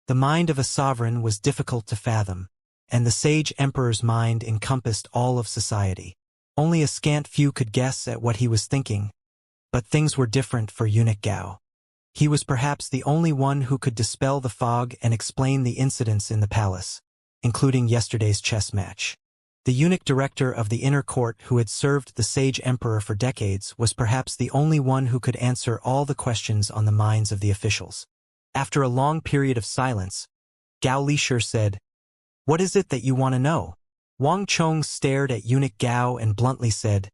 The mind of a sovereign was difficult to fathom, and the sage emperor's mind encompassed all of society. Only a scant few could guess at what he was thinking, but things were different for Eunuch Gao. He was perhaps the only one who could dispel the fog and explain the incidents in the palace, including yesterday's chess match. The eunuch director of the inner court who had served the sage emperor for decades was perhaps the only one who could answer all the questions on the minds of the officials. After a long period of silence, Gao Lishir said, "What is it that you want to know?" Wang Chong stared at eunuch Gao and bluntly said,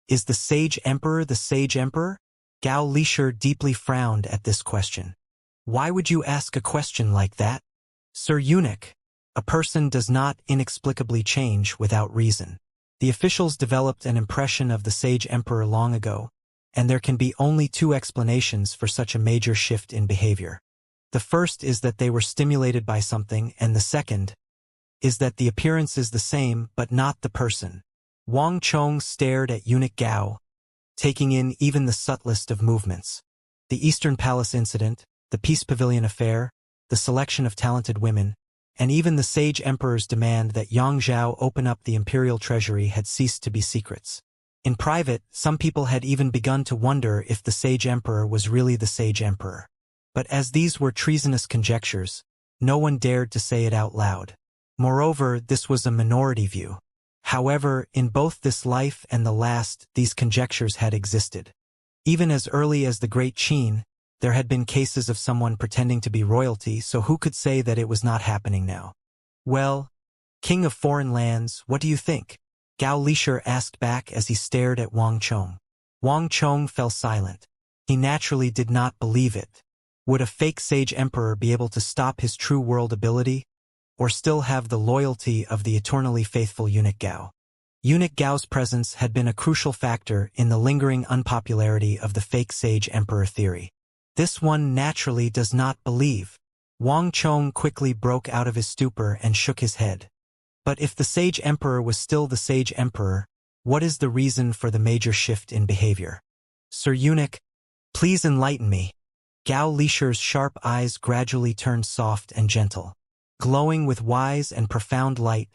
"Is the sage emperor the sage emperor?" Gao Lishir deeply frowned at this question. Why would you ask a question like that? Sir Eunuch, a person does not inexplicably change without reason. The officials developed an impression of the sage emperor long ago, and there can be only two explanations for such a major shift in behavior. The first is that they were stimulated by something, and the second is that the appearance is the same but not the person. Wang Chong stared at eunuch Gao, taking in even the subtlest of movements. The Eastern Palace incident, the Peace Pavilion affair, the selection of talented women, and even the sage emperor's demand that Xianxia open up the imperial treasury had ceased to be secrets. In private, some people had even begun to wonder if the Sage Emperor was really the Sage Emperor. But as these were treasonous conjectures, no one dared to say it out loud. Moreover, this was a minority view. However, in both this life and the last, these conjectures had existed. Even as early as the Great Qin, there had been cases of someone pretending to be royalty, so who could say that it was not happening now? Well, King of Foreign Lands, what do you think? Gao Lisher asked back as he stared at Wang Chong. Wang Chong fell silent. He naturally did not believe it. Would a fake Sage Emperor be able to stop his true world ability? Or still have the loyalty of the eternally faithful eunuch Gao? Eunuch Gao's presence had been a crucial factor in the lingering unpopularity of the fake Sage Emperor theory. This one naturally does not believe. Wang Chong quickly broke out of his stupor and shook his head. But if the Sage Emperor was still the Sage Emperor, what is the reason for the major shift in behavior? Sir Eunuch, please enlighten me. Gao Lisher's sharp eyes gradually turned soft and gentle. Glowing with wise and profound light,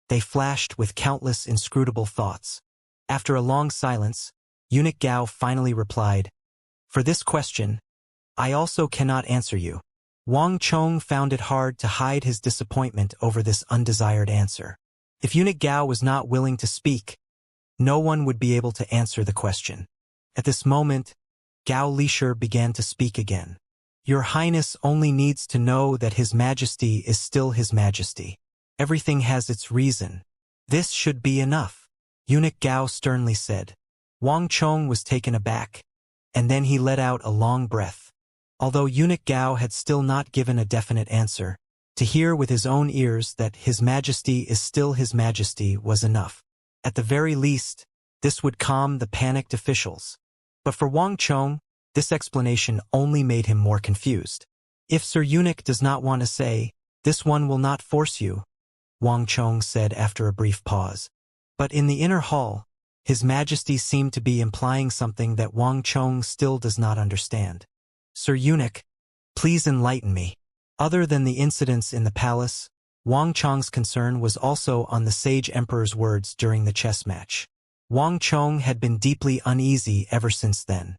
they flashed with countless inscrutable thoughts. After a long silence, Eunuch Gao finally replied, "For this question, I also cannot answer you." Wang Chong found it hard to hide his disappointment over this undesired answer. If Eunuch Gao was not willing to speak, no one would be able to answer the question. At this moment, Gao Lisher began to speak again. "Your Highness only needs to know that His Majesty is still His Majesty. Everything has its reason. This should be enough," Eunuch Gao sternly said. Wang Chong was taken aback, and then he let out a long breath. Although Eunuch Gao had still not given a definite answer, to hear with his own ears that His Majesty is still His Majesty was enough. At the very least, this would calm the panicked officials. But for Wang Chong, this explanation only made him more confused. "If Sir Eunuch does not want to say, this one will not force you," Wang Chong said after a brief pause. But in the inner hall, His Majesty seemed to be implying something that Wang Chong still does not understand. "Sir Eunuch, please enlighten me." Other than the incidents in the palace, Wang Chong's concern was also on the Sage Emperor's words during the chess match. Wang Chong had been deeply uneasy ever since then.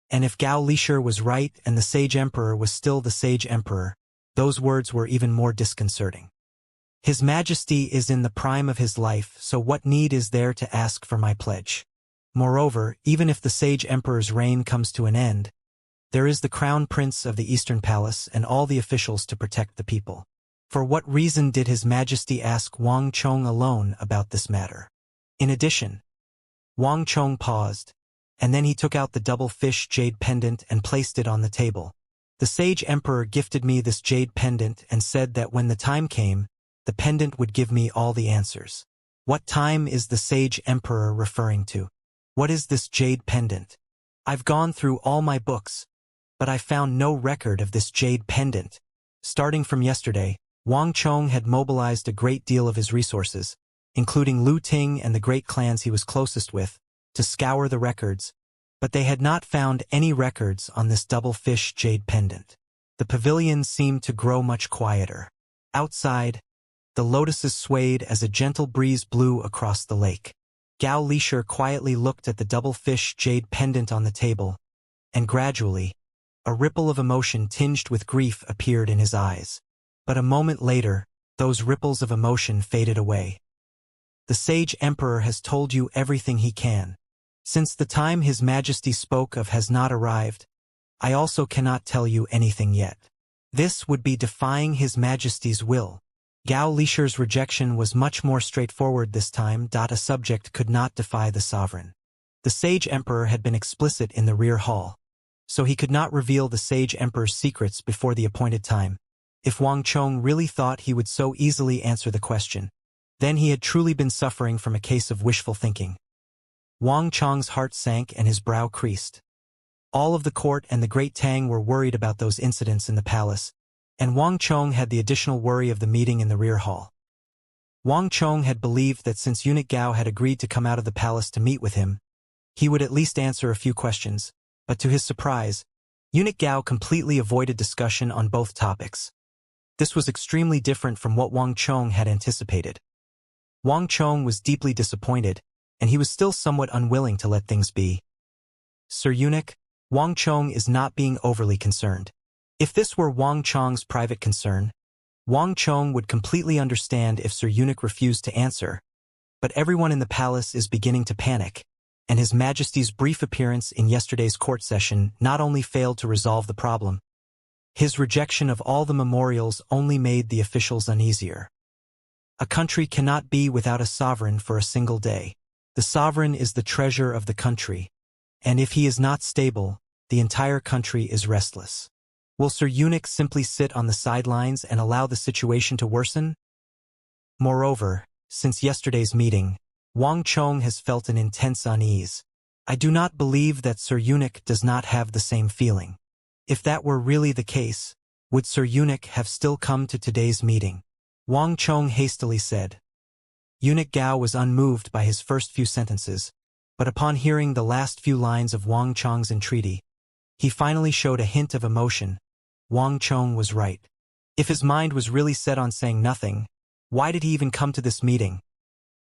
And if Gao Lisher was right and the Sage Emperor was still the Sage Emperor, those words were even more disconcerting. "His Majesty is in the prime of his life, so what need is there to ask for my pledge? Moreover, even if the Sage Emperor's reign comes to an end, there is the Crown Prince of the Eastern Palace and all the officials to protect the people. For what reason did His Majesty ask Wang Chong alone about this matter? In addition," Wang Chong paused, and then he took out the double fish jade pendant and placed it on the table. "The Sage Emperor gifted me this jade pendant and said that when the time came, the pendant would give me all the answers. What time is the Sage Emperor referring to? What is this jade pendant? I've gone through all my books, but I found no record of this jade pendant." Starting from yesterday, Wang Chong had mobilized a great deal of his resources, including Lu Ting and the great clans he was closest with, to scour the records, but they had not found any records on this double fish jade pendant. The pavilion seemed to grow much quieter. Outside, the lotuses swayed as a gentle breeze blew across the lake. Gao Lisher quietly looked at the double fish jade pendant on the table, and gradually, a ripple of emotion tinged with grief appeared in his eyes. But a moment later, those ripples of emotion faded away. "The Sage Emperor has told you everything he can. Since the time His Majesty spoke of has not arrived, I also cannot tell you anything yet. This would be defying His Majesty's will." Gao Lisher's rejection was much more straightforward this time. A subject could not defy the sovereign. The Sage Emperor had been explicit in the rear hall, so he could not reveal the Sage Emperor's secrets before the appointed time. If Wang Chong really thought he would so easily answer the question, then he had truly been suffering from a case of wishful thinking. Wang Chong's heart sank and his brow creased. All of the court and the Great Tang were worried about those incidents in the palace, and Wang Chong had the additional worry of the meeting in the rear hall. Wang Chong had believed that since Eunuch Gao had agreed to come out of the palace to meet with him, he would at least answer a few questions, but to his surprise, Eunuch Gao completely avoided discussion on both topics. This was extremely different from what Wang Chong had anticipated. Wang Chong was deeply disappointed, and he was still somewhat unwilling to let things be. Sir Eunuch, Wang Chong is not being overly concerned. If this were Wang Chong's private concern, Wang Chong would completely understand if Sir Eunuch refused to answer, but everyone in the palace is beginning to panic, and His Majesty's brief appearance in yesterday's court session not only failed to resolve the problem, his rejection of all the memorials only made the officials uneasier. A country cannot be without a sovereign for a single day. The sovereign is the treasure of the country, and if he is not stable, the entire country is restless. Will Sir Eunuch simply sit on the sidelines and allow the situation to worsen? Moreover, since yesterday's meeting, Wang Chong has felt an intense unease. I do not believe that Sir Eunuch does not have the same feeling. If that were really the case, would Sir Eunuch have still come to today's meeting? Wang Chong hastily said. Eunuch Gao was unmoved by his first few sentences, but upon hearing the last few lines of Wang Chong's entreaty, he finally showed a hint of emotion. Wang Chong was right. If his mind was really set on saying nothing, why did he even come to this meeting?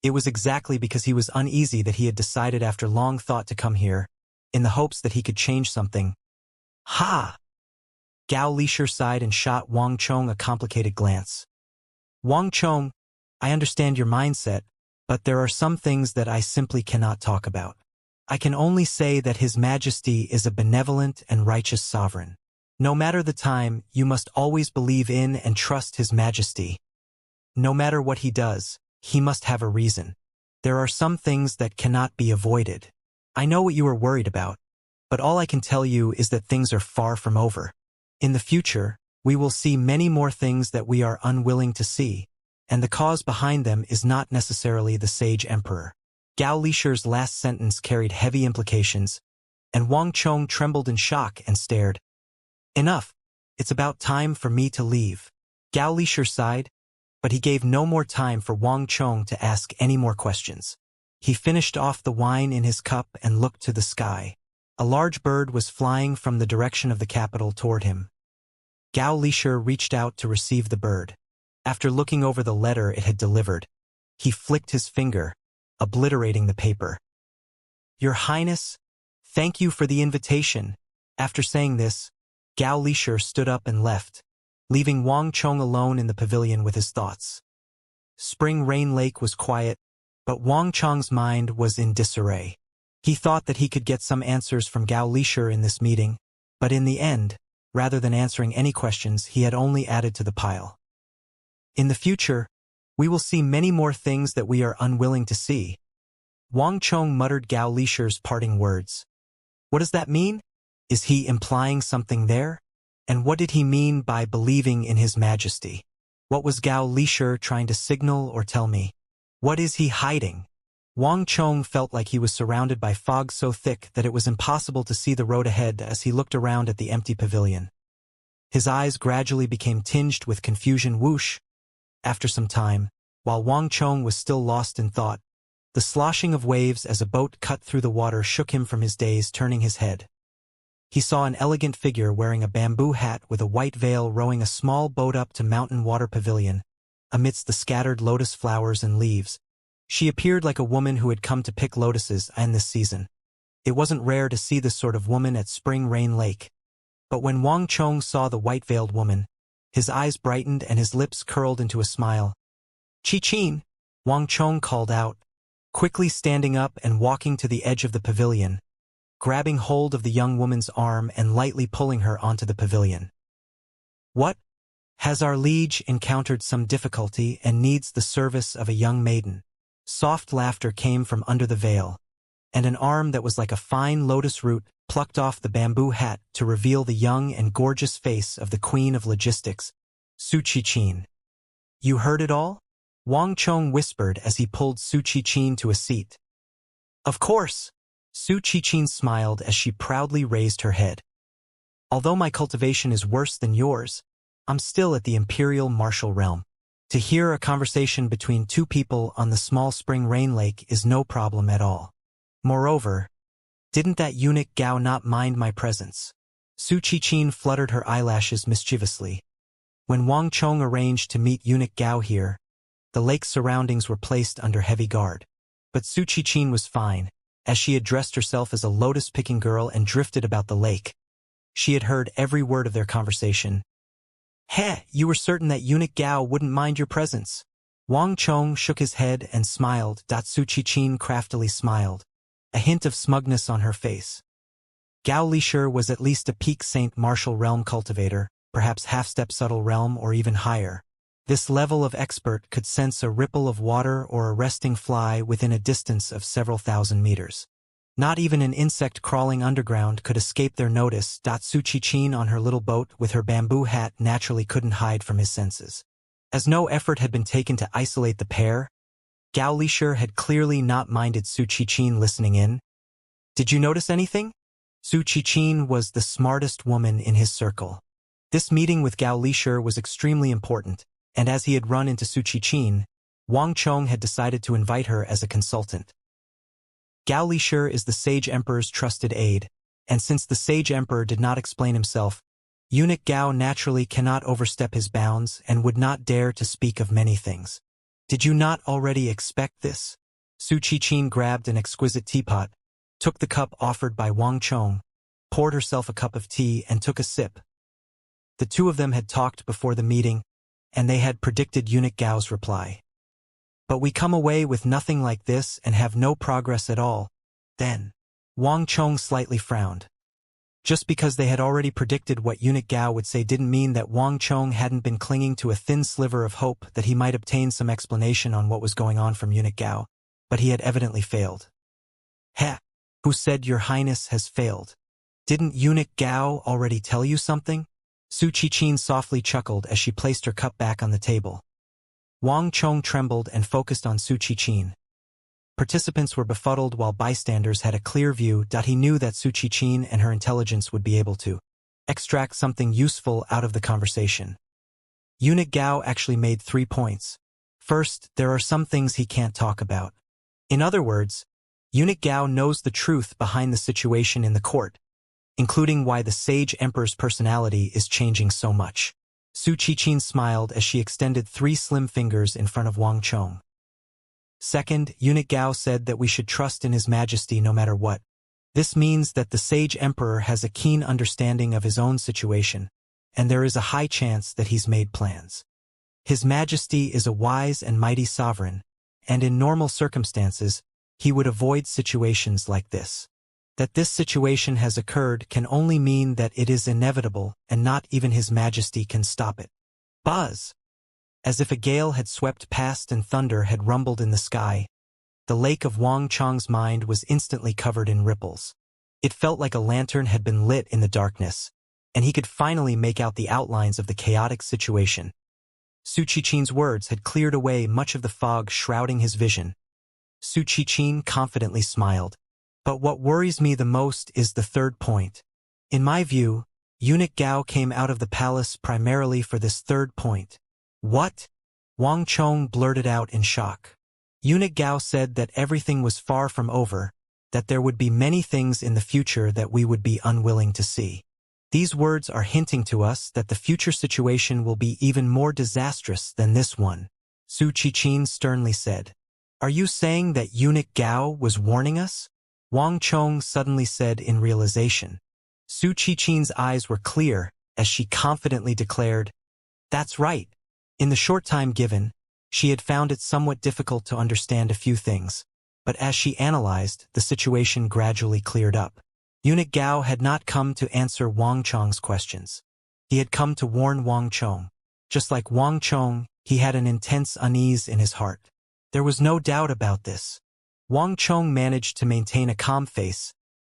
It was exactly because he was uneasy that he had decided after long thought to come here, in the hopes that he could change something. Ha! Gao Lishir sighed and shot Wang Chong a complicated glance. Wang Chong, I understand your mindset, but there are some things that I simply cannot talk about. I can only say that His Majesty is a benevolent and righteous sovereign. No matter the time, you must always believe in and trust His Majesty. No matter what he does, he must have a reason. There are some things that cannot be avoided. I know what you are worried about, but all I can tell you is that things are far from over. In the future, we will see many more things that we are unwilling to see, and the cause behind them is not necessarily the sage emperor. Gao Lishir's last sentence carried heavy implications, and Wang Chong trembled in shock and stared. Enough. It's about time for me to leave. Gao Lishir sighed, but he gave no more time for Wang Chong to ask any more questions. He finished off the wine in his cup and looked to the sky. A large bird was flying from the direction of the capital toward him. Gao Lishir reached out to receive the bird. After looking over the letter it had delivered, he flicked his finger, obliterating the paper. Your Highness, thank you for the invitation. After saying this, Gao Lishir stood up and left, leaving Wang Chong alone in the pavilion with his thoughts. Spring Rain Lake was quiet, but Wang Chong's mind was in disarray. He thought that he could get some answers from Gao Lishir in this meeting, but in the end, rather than answering any questions, he had only added to the pile. In the future, we will see many more things that we are unwilling to see. Wang Chong muttered Gao Lishir's parting words. What does that mean? Is he implying something there? And what did he mean by believing in His Majesty? What was Gao Lishir trying to signal or tell me? What is he hiding? Wang Chong felt like he was surrounded by fog so thick that it was impossible to see the road ahead as he looked around at the empty pavilion. His eyes gradually became tinged with confusion. Whoosh! After some time, while Wang Chong was still lost in thought, the sloshing of waves as a boat cut through the water shook him from his daze. Turning his head, he saw an elegant figure wearing a bamboo hat with a white veil rowing a small boat up to Mountain Water Pavilion, amidst the scattered lotus flowers and leaves. She appeared like a woman who had come to pick lotuses in this season. It wasn't rare to see this sort of woman at Spring Rain Lake. But when Wang Chong saw the white-veiled woman, his eyes brightened and his lips curled into a smile. Chi-Chin! Wang Chong called out, quickly standing up and walking to the edge of the pavilion, grabbing hold of the young woman's arm and lightly pulling her onto the pavilion. What? Has our liege encountered some difficulty and needs the service of a young maiden? Soft laughter came from under the veil, and an arm that was like a fine lotus root plucked off the bamboo hat to reveal the young and gorgeous face of the Queen of Logistics, Su Chi-Chin. You heard it all? Wang Chong whispered as he pulled Su Chi-Chin to a seat. Of course! Su Chi-Chin smiled as she proudly raised her head. Although my cultivation is worse than yours, I'm still at the imperial martial realm. To hear a conversation between two people on the small Spring Rain Lake is no problem at all. Moreover, didn't that eunuch Gao not mind my presence? Su Chi-Chin fluttered her eyelashes mischievously. When Wang Chong arranged to meet eunuch Gao here, the lake's surroundings were placed under heavy guard. But Su Qichin was fine, as she had dressed herself as a lotus-picking girl and drifted about the lake. She had heard every word of their conversation. "Heh, you were certain that eunuch Gao wouldn't mind your presence." Wang Chong shook his head and smiled. Su Qichin craftily smiled, a hint of smugness on her face. Gao Lishur was at least a peak Saint Martial realm cultivator, perhaps half-step subtle realm or even higher. This level of expert could sense a ripple of water or a resting fly within a distance of several thousand meters. Not even an insect crawling underground could escape their notice. Su Qichin on her little boat with her bamboo hat naturally couldn't hide from his senses. As no effort had been taken to isolate the pair, Gao Lishur had clearly not minded Su Qichin listening in. "Did you notice anything?" Su Qichin was the smartest woman in his circle. This meeting with Gao Lishur was extremely important, and as he had run into Su Qichin, Wang Chong had decided to invite her as a consultant. Gao Lishur is the Sage Emperor's trusted aide, and since the Sage Emperor did not explain himself, eunuch Gao naturally cannot overstep his bounds and would not dare to speak of many things. "Did you not already expect this?" Su Qichin grabbed an exquisite teapot, took the cup offered by Wang Chong, poured herself a cup of tea and took a sip. The two of them had talked before the meeting, and they had predicted eunuch Gao's reply. "But we come away with nothing like this and have no progress at all, then." Wang Chong slightly frowned. Just because they had already predicted what eunuch Gao would say didn't mean that Wang Chong hadn't been clinging to a thin sliver of hope that he might obtain some explanation on what was going on from eunuch Gao, but he had evidently failed. "Heh, who said your highness has failed? Didn't eunuch Gao already tell you something?" Su Qichin softly chuckled as she placed her cup back on the table. Wang Chong trembled and focused on Su Qichin. Participants were befuddled while bystanders had a clear view. He knew that Su Qichin and her intelligence would be able to extract something useful out of the conversation. Eunuch Gao actually made 3 points. First, there are some things he can't talk about. In other words, eunuch Gao knows the truth behind the situation in the court, including why the Sage Emperor's personality is changing so much. Su Qichin smiled as she extended 3 slim fingers in front of Wang Chong. Second, eunuch Gao said that we should trust in His Majesty no matter what. This means that the Sage Emperor has a keen understanding of his own situation, and there is a high chance that he's made plans. His Majesty is a wise and mighty sovereign, and in normal circumstances, he would avoid situations like this. That this situation has occurred can only mean that it is inevitable, and not even His Majesty can stop it. Buzz! As if a gale had swept past and thunder had rumbled in the sky, the lake of Wang Chong's mind was instantly covered in ripples. It felt like a lantern had been lit in the darkness, and he could finally make out the outlines of the chaotic situation. Su Qichin's words had cleared away much of the fog shrouding his vision. Su Qichin confidently smiled. "But what worries me the most is the third point. In my view, eunuch Gao came out of the palace primarily for this third point." "What?" Wang Chong blurted out in shock. Eunuch Gao said that everything was far from over, that there would be many things in the future that we would be unwilling to see. These words are hinting to us that the future situation will be even more disastrous than this one, Su Qichin sternly said. "Are you saying that eunuch Gao was warning us?" Wang Chong suddenly said in realization. Su Qichin's eyes were clear as she confidently declared, "That's right." In the short time given, she had found it somewhat difficult to understand a few things, but as she analyzed, the situation gradually cleared up. Eunuch Gao had not come to answer Wang Chong's questions. He had come to warn Wang Chong. Just like Wang Chong, he had an intense unease in his heart. There was no doubt about this. Wang Chong managed to maintain a calm face,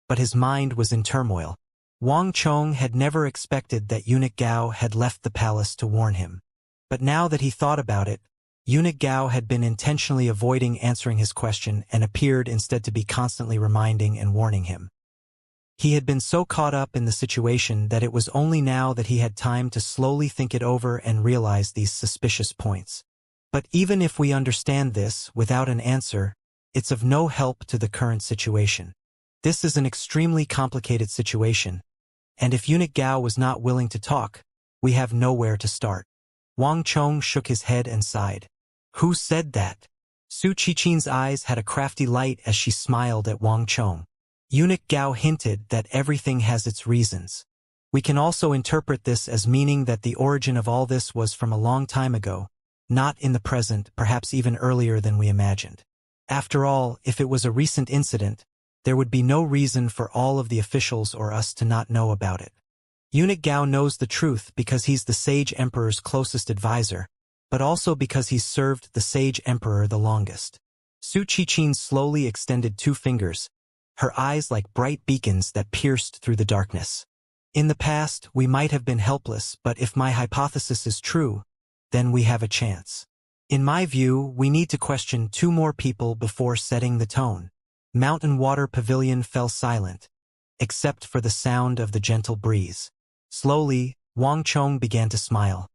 but his mind was in turmoil. Wang Chong had never expected that eunuch Gao had left the palace to warn him. But now that he thought about it, eunuch Gao had been intentionally avoiding answering his question and appeared instead to be constantly reminding and warning him. He had been so caught up in the situation that it was only now that he had time to slowly think it over and realize these suspicious points. But even if we understand this without an answer, it's of no help to the current situation. This is an extremely complicated situation, and if eunuch Gao was not willing to talk, we have nowhere to start. Wang Chong shook his head and sighed. "Who said that?" Su Qichin's eyes had a crafty light as she smiled at Wang Chong. Eunuch Gao hinted that everything has its reasons. We can also interpret this as meaning that the origin of all this was from a long time ago, not in the present, perhaps even earlier than we imagined. After all, if it was a recent incident, there would be no reason for all of the officials or us to not know about it. Eunuch Gao knows the truth because he's the Sage Emperor's closest advisor, but also because he's served the Sage Emperor the longest. Su Qichin slowly extended 2 fingers, her eyes like bright beacons that pierced through the darkness. In the past, we might have been helpless, but if my hypothesis is true, then we have a chance. In my view, we need to question 2 more people before setting the tone. Mountain Water Pavilion fell silent, except for the sound of the gentle breeze. Slowly, Wang Chong began to smile.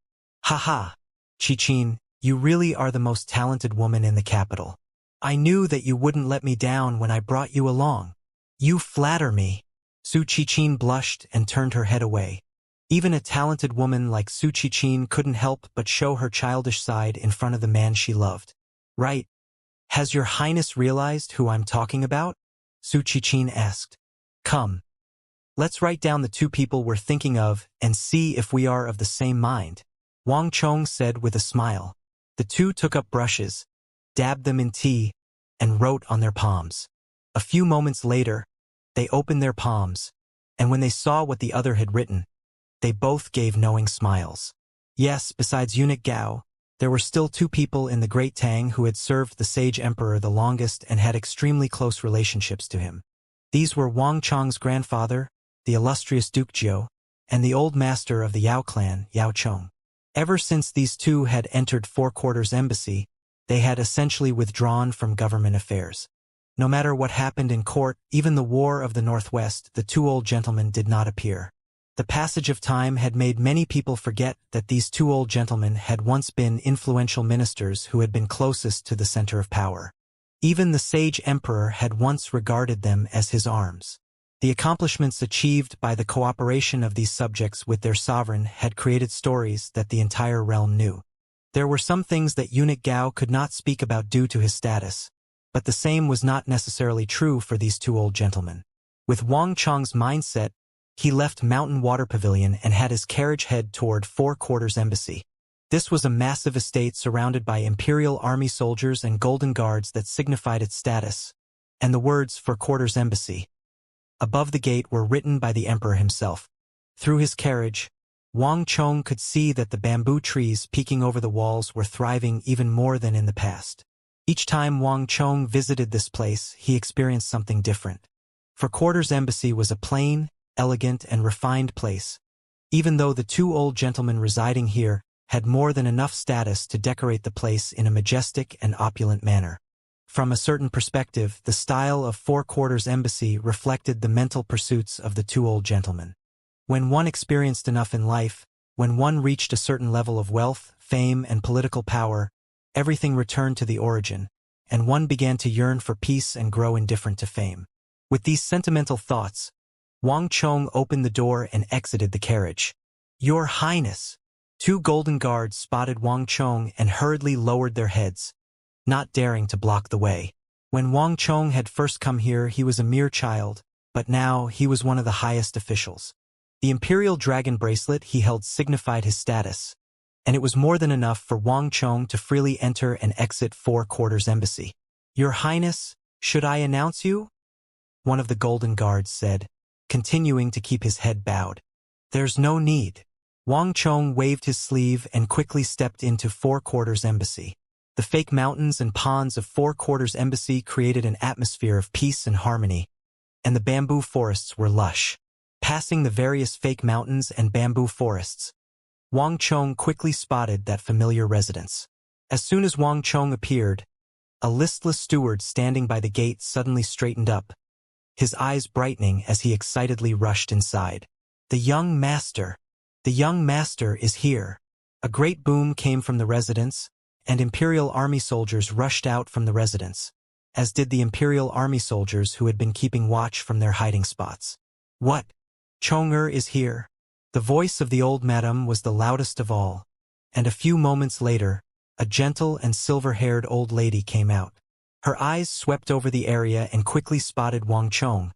Ha! Qichin, you really are the most talented woman in the capital. I knew that you wouldn't let me down when I brought you along. You flatter me. Su Qichin blushed and turned her head away. Even a talented woman like Su Qichin couldn't help but show her childish side in front of the man she loved. Right? Has your highness realized who I'm talking about? Su Qichin asked. Come. Let's write down the 2 people we're thinking of and see if we are of the same mind, Wang Chong said with a smile. The 2 took up brushes, dabbed them in tea, and wrote on their palms. A few moments later, they opened their palms, and when they saw what the other had written, they both gave knowing smiles. Yes, besides Eunuch Gao, there were still 2 people in the Great Tang who had served the Sage Emperor the longest and had extremely close relationships to him. These were Wang Chong's grandfather, the illustrious Duke Jiu, and the old master of the Yao clan, Yao Chong. Ever since these 2 had entered Four Quarters Embassy, they had essentially withdrawn from government affairs. No matter what happened in court, even the War of the Northwest, the 2 old gentlemen did not appear. The passage of time had made many people forget that these 2 old gentlemen had once been influential ministers who had been closest to the center of power. Even the Sage Emperor had once regarded them as his arms. The accomplishments achieved by the cooperation of these subjects with their sovereign had created stories that the entire realm knew. There were some things that Eunuch Gao could not speak about due to his status, but the same was not necessarily true for these 2 old gentlemen. With Wang Chong's mindset, he left Mountain Water Pavilion and had his carriage head toward Four Quarters Embassy. This was a massive estate surrounded by Imperial Army soldiers and golden guards that signified its status, and the words Four Quarters Embassy above the gate were written by the emperor himself. Through his carriage, Wang Chong could see that the bamboo trees peeking over the walls were thriving even more than in the past. Each time Wang Chong visited this place, he experienced something different. Four Quarters Embassy was a plain, elegant, and refined place, even though the 2 old gentlemen residing here had more than enough status to decorate the place in a majestic and opulent manner. From a certain perspective, the style of Four Quarters Embassy reflected the mental pursuits of the 2 old gentlemen. When one experienced enough in life, when one reached a certain level of wealth, fame, and political power, everything returned to the origin, and one began to yearn for peace and grow indifferent to fame. With these sentimental thoughts, Wang Chong opened the door and exited the carriage. Your Highness! 2 golden guards spotted Wang Chong and hurriedly lowered their heads, not daring to block the way. When Wang Chong had first come here, he was a mere child, but now he was one of the highest officials. The Imperial Dragon Bracelet he held signified his status, and it was more than enough for Wang Chong to freely enter and exit Four Quarters Embassy. Your Highness, should I announce you? One of the golden guards said, continuing to keep his head bowed. There's no need. Wang Chong waved his sleeve and quickly stepped into Four Quarters Embassy. The fake mountains and ponds of Four Quarters Embassy created an atmosphere of peace and harmony, and the bamboo forests were lush. Passing the various fake mountains and bamboo forests, Wang Chong quickly spotted that familiar residence. As soon as Wang Chong appeared, a listless steward standing by the gate suddenly straightened up, his eyes brightening as he excitedly rushed inside. The young master! The young master is here! A great boom came from the residence, and Imperial Army soldiers rushed out from the residence, as did the Imperial Army soldiers who had been keeping watch from their hiding spots. What? Chong-er is here. The voice of the old madam was the loudest of all, and a few moments later, a gentle and silver-haired old lady came out. Her eyes swept over the area and quickly spotted Wang Chong,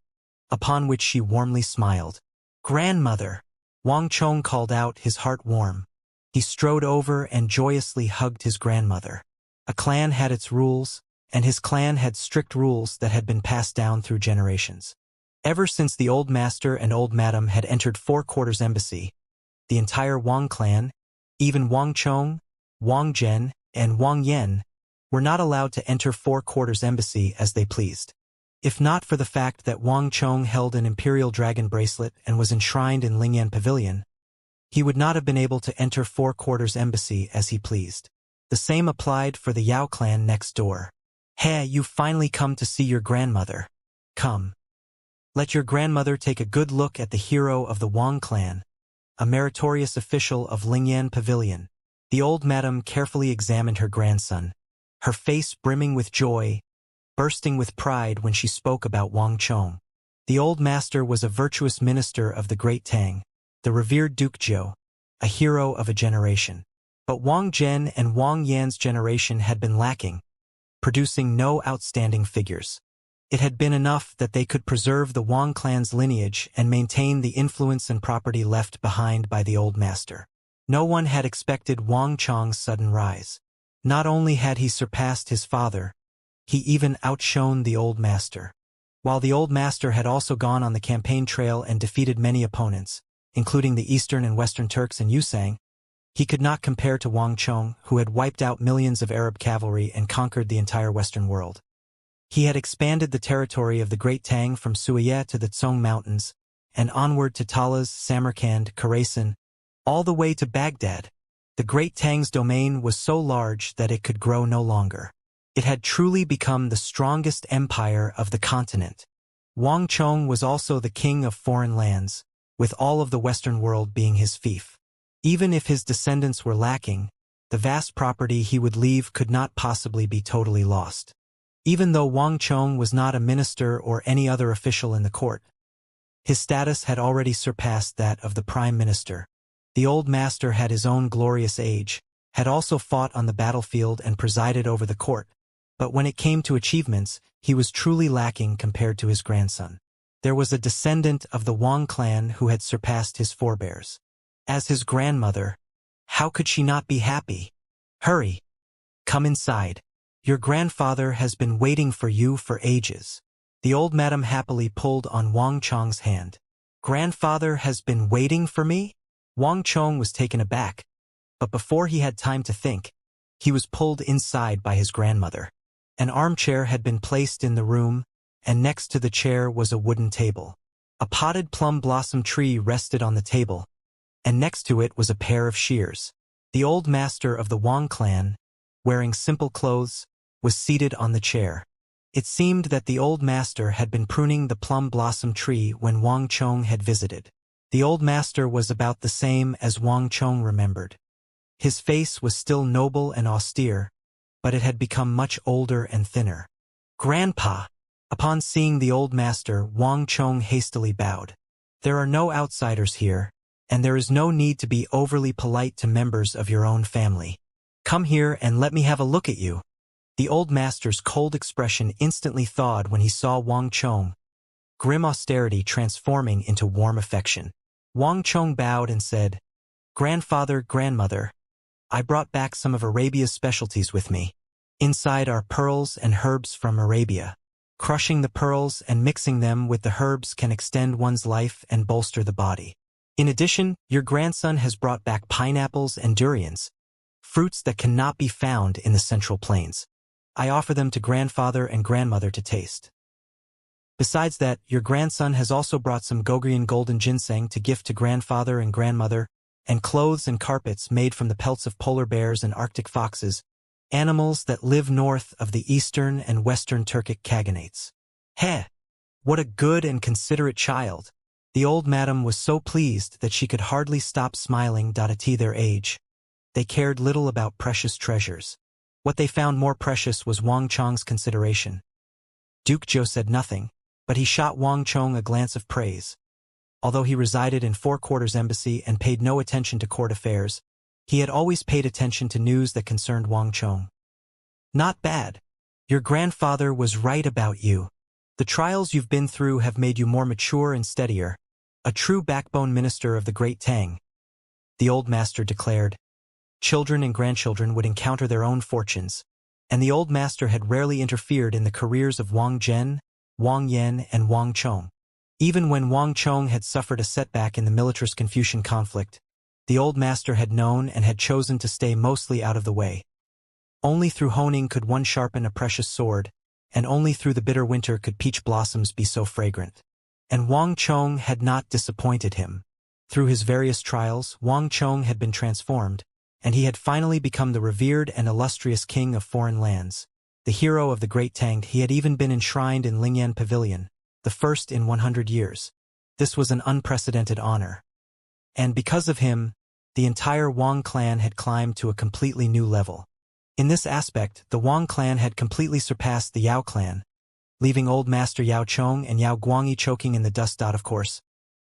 upon which she warmly smiled. "Grandmother!" Wang Chong called out, his heart warm. He strode over and joyously hugged his grandmother. A clan had its rules, and his clan had strict rules that had been passed down through generations. Ever since the old master and old madam had entered Four Quarters Embassy, the entire Wang clan, even Wang Chong, Wang Zhen, and Wang Yan, were not allowed to enter Four Quarters Embassy as they pleased. If not for the fact that Wang Chong held an imperial dragon bracelet and was enshrined in Lingyan Pavilion, he would not have been able to enter Four Quarters Embassy as he pleased. The same applied for the Yao clan next door. "Hey, you've finally come to see your grandmother. Come. Let your grandmother take a good look at the hero of the Wang clan, a meritorious official of Lingyan Pavilion." The old madam carefully examined her grandson, her face brimming with joy, bursting with pride when she spoke about Wang Chong. The old master was a virtuous minister of the Great Tang, the revered Duke Zhou, a hero of a generation. But Wang Zhen and Wang Yan's generation had been lacking, producing no outstanding figures. It had been enough that they could preserve the Wang clan's lineage and maintain the influence and property left behind by the old master. No one had expected Wang Chong's sudden rise. Not only had he surpassed his father, he even outshone the old master. While the old master had also gone on the campaign trail and defeated many opponents, including the Eastern and Western Turks and Yusang, he could not compare to Wang Chong, who had wiped out millions of Arab cavalry and conquered the entire Western world. He had expanded the territory of the Great Tang from Suiye to the Tsong Mountains, and onward to Talas, Samarkand, Khorasan, all the way to Baghdad. The Great Tang's domain was so large that it could grow no longer. It had truly become the strongest empire of the continent. Wang Chong was also the king of foreign lands, with all of the Western world being his fief. Even if his descendants were lacking, the vast property he would leave could not possibly be totally lost. Even though Wang Chong was not a minister or any other official in the court, his status had already surpassed that of the prime minister. The old master had his own glorious age, had also fought on the battlefield and presided over the court, but when it came to achievements, he was truly lacking compared to his grandson. There was a descendant of the Wang clan who had surpassed his forebears. As his grandmother, how could she not be happy? "Hurry! Come inside. Your grandfather has been waiting for you for ages." The old madam happily pulled on Wang Chong's hand. "Grandfather has been waiting for me?" Wang Chong was taken aback, but before he had time to think, he was pulled inside by his grandmother. An armchair had been placed in the room, and next to the chair was a wooden table. A potted plum blossom tree rested on the table, and next to it was a pair of shears. The old master of the Wang clan, wearing simple clothes, was seated on the chair. It seemed that the old master had been pruning the plum blossom tree when Wang Chong had visited. The old master was about the same as Wang Chong remembered. His face was still noble and austere, but it had become much older and thinner. "Grandpa!" Upon seeing the old master, Wang Chong hastily bowed. "There are no outsiders here, and there is no need to be overly polite to members of your own family. Come here and let me have a look at you." The old master's cold expression instantly thawed when he saw Wang Chong, grim austerity transforming into warm affection. Wang Chong bowed and said, "Grandfather, grandmother, I brought back some of Arabia's specialties with me. Inside are pearls and herbs from Arabia. Crushing the pearls and mixing them with the herbs can extend one's life and bolster the body. In addition, your grandson has brought back pineapples and durians, fruits that cannot be found in the Central Plains. I offer them to grandfather and grandmother to taste. Besides that, your grandson has also brought some Gogrian golden ginseng to gift to grandfather and grandmother, and clothes and carpets made from the pelts of polar bears and Arctic foxes, animals that live north of the eastern and western Turkic Khaganates. Heh! What a good and considerate child." The old madam was so pleased that she could hardly stop smiling. At their age, they cared little about precious treasures. What they found more precious was Wang Chong's consideration. Duke Zhou said nothing, but he shot Wang Chong a glance of praise. Although he resided in Four Quarters Embassy and paid no attention to court affairs, He had always paid attention to news that concerned Wang Chong. "Not bad. Your grandfather was right about you. The trials you've been through have made you more mature and steadier. A true backbone minister of the Great Tang," the old master declared. Children and grandchildren would encounter their own fortunes, and the old master had rarely interfered in the careers of Wang Zhen, Wang Yan, and Wang Chong. Even when Wang Chong had suffered a setback in the militarist Confucian conflict, the old master had known and had chosen to stay mostly out of the way. Only through honing could one sharpen a precious sword, and only through the bitter winter could peach blossoms be so fragrant. And Wang Chong had not disappointed him. Through his various trials, Wang Chong had been transformed, and he had finally become the revered and illustrious king of foreign lands, the hero of the Great Tang. He had even been enshrined in Lingyan Pavilion, the first in 100 years. This was an unprecedented honor. And because of him, the entire Wang clan had climbed to a completely new level. In this aspect, the Wang clan had completely surpassed the Yao clan, leaving Old Master Yao Chong and Yao Guangyi choking in the dust. Of course,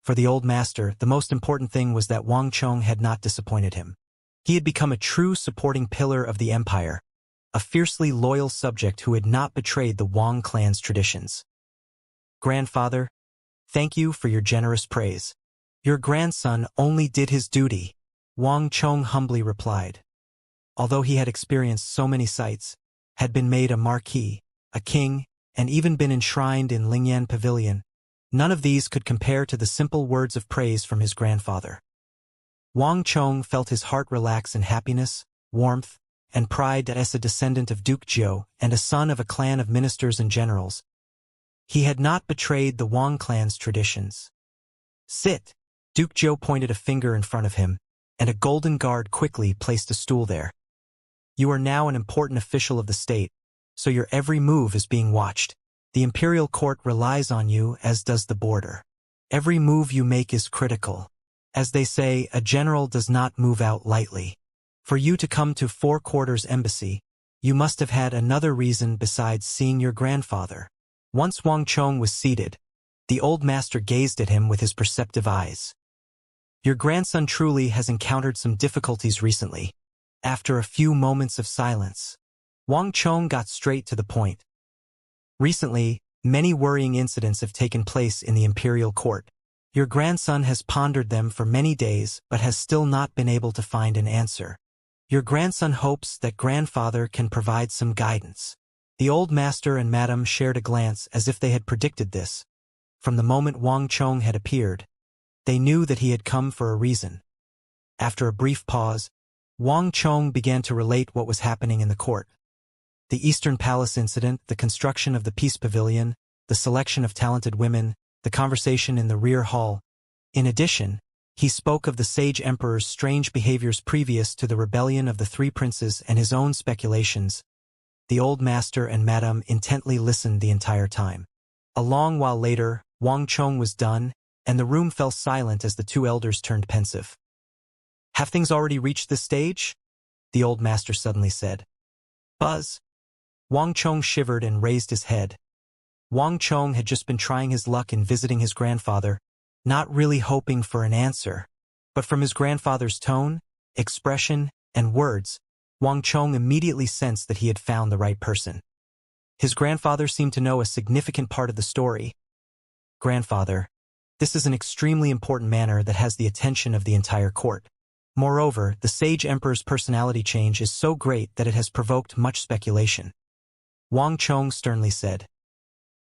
for the Old Master, the most important thing was that Wang Chong had not disappointed him. He had become a true supporting pillar of the empire, a fiercely loyal subject who had not betrayed the Wang clan's traditions. "Grandfather, thank you for your generous praise. Your grandson only did his duty," Wang Chong humbly replied. Although he had experienced so many sights, had been made a marquis, a king, and even been enshrined in Lingyan Pavilion, none of these could compare to the simple words of praise from his grandfather. Wang Chong felt his heart relax in happiness, warmth, and pride that as a descendant of Duke Jiu and a son of a clan of ministers and generals, he had not betrayed the Wang clan's traditions. "Sit." Duke Jiu pointed a finger in front of him, and a golden guard quickly placed a stool there. "You are now an important official of the state, so your every move is being watched. The imperial court relies on you, as does the border. Every move you make is critical. As they say, a general does not move out lightly. For you to come to Four Quarters Embassy, you must have had another reason besides seeing your grandfather." Once Wang Chong was seated, the old master gazed at him with his perceptive eyes. "Your grandson truly has encountered some difficulties recently." After a few moments of silence, Wang Chong got straight to the point. "Recently, many worrying incidents have taken place in the imperial court. Your grandson has pondered them for many days but has still not been able to find an answer. Your grandson hopes that grandfather can provide some guidance." The old master and madam shared a glance as if they had predicted this. From the moment Wang Chong had appeared, they knew that he had come for a reason. After a brief pause, Wang Chong began to relate what was happening in the court. The Eastern Palace incident, the construction of the Peace Pavilion, the selection of talented women, the conversation in the rear hall. In addition, he spoke of the sage emperor's strange behaviors previous to the rebellion of the three princes and his own speculations. The old master and madam intently listened the entire time. A long while later, Wang Chong was done, and the room fell silent as the two elders turned pensive. "Have things already reached this stage?" the old master suddenly said. "Buzz." Wang Chong shivered and raised his head. Wang Chong had just been trying his luck in visiting his grandfather, not really hoping for an answer. But from his grandfather's tone, expression, and words, Wang Chong immediately sensed that he had found the right person. His grandfather seemed to know a significant part of the story. "Grandfather, this is an extremely important matter that has the attention of the entire court. Moreover, the sage emperor's personality change is so great that it has provoked much speculation." Wang Chong sternly said.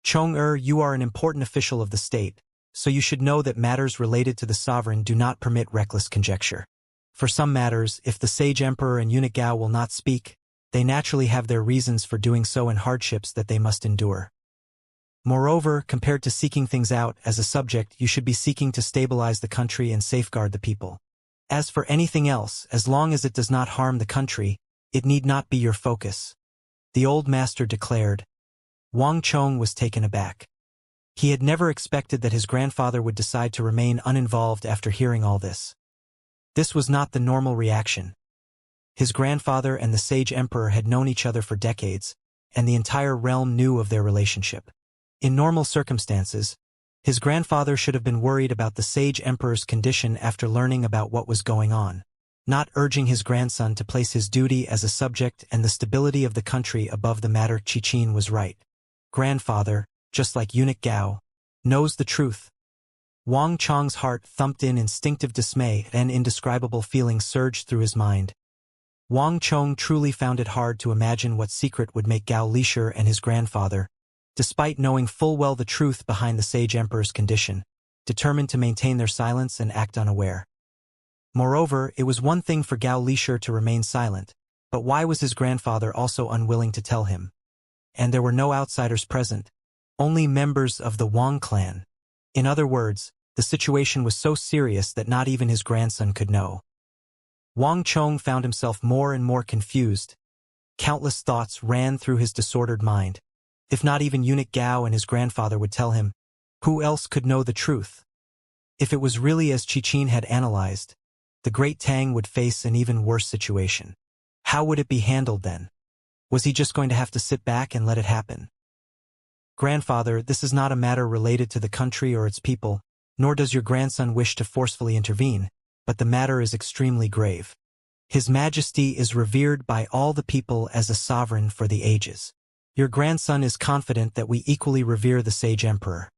"Chong-er, you are an important official of the state, so you should know that matters related to the sovereign do not permit reckless conjecture. For some matters, if the sage emperor and eunuch Gao will not speak, they naturally have their reasons for doing so and hardships that they must endure. Moreover, compared to seeking things out as a subject, you should be seeking to stabilize the country and safeguard the people. As for anything else, as long as it does not harm the country, it need not be your focus," the old master declared. Wang Chong was taken aback. He had never expected that his grandfather would decide to remain uninvolved after hearing all this. This was not the normal reaction. His grandfather and the sage emperor had known each other for decades, and the entire realm knew of their relationship. In normal circumstances, his grandfather should have been worried about the sage emperor's condition after learning about what was going on. not urging his grandson to place his duty as a subject and the stability of the country above the matter. Qin was right. Grandfather, just like eunuch Gao, knows the truth. Wang Chong's heart thumped in instinctive dismay and indescribable feelings surged through his mind. Wang Chong truly found it hard to imagine what secret would make Gao Lishur and his grandfather, despite knowing full well the truth behind the sage emperor's condition, determined to maintain their silence and act unaware. Moreover, it was one thing for Gao Lishur to remain silent, but why was his grandfather also unwilling to tell him? And there were no outsiders present, only members of the Wang clan. In other words, the situation was so serious that not even his grandson could know. Wang Chong found himself more and more confused. Countless thoughts ran through his disordered mind. If not even eunuch Gao and his grandfather would tell him, who else could know the truth? If it was really as Qin had analyzed, the great Tang would face an even worse situation. How would it be handled then? Was he just going to have to sit back and let it happen? Grandfather, this is not a matter related to the country or its people, nor does your grandson wish to forcefully intervene, but the matter is extremely grave. His Majesty is revered by all the people as a sovereign for the ages. Your grandson is confident that we equally revere the sage emperor.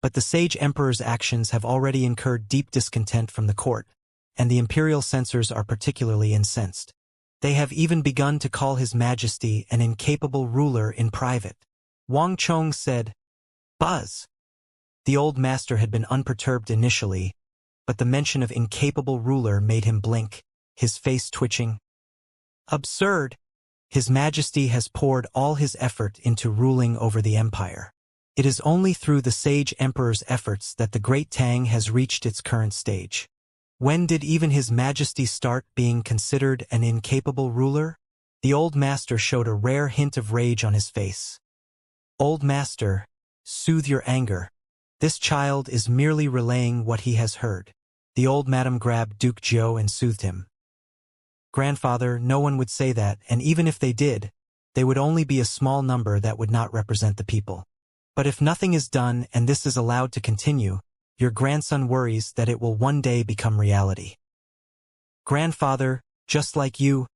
But the sage emperor's actions have already incurred deep discontent from the court, and the imperial censors are particularly incensed. They have even begun to call His Majesty an incapable ruler in private. Wang Chong said, "Buzz." The old master had been unperturbed initially, but the mention of incapable ruler made him blink, his face twitching. Absurd! His Majesty has poured all his effort into ruling over the empire. It is only through the sage emperor's efforts that the great Tang has reached its current stage. When did even His Majesty start being considered an incapable ruler? The old master showed a rare hint of rage on his face. Old master, soothe your anger. This child is merely relaying what he has heard. The old madam grabbed Duke Zhou and soothed him. Grandfather, no one would say that, and even if they did, they would only be a small number that would not represent the people. But if nothing is done and this is allowed to continue, your grandson worries that it will one day become reality. Grandfather, just like you,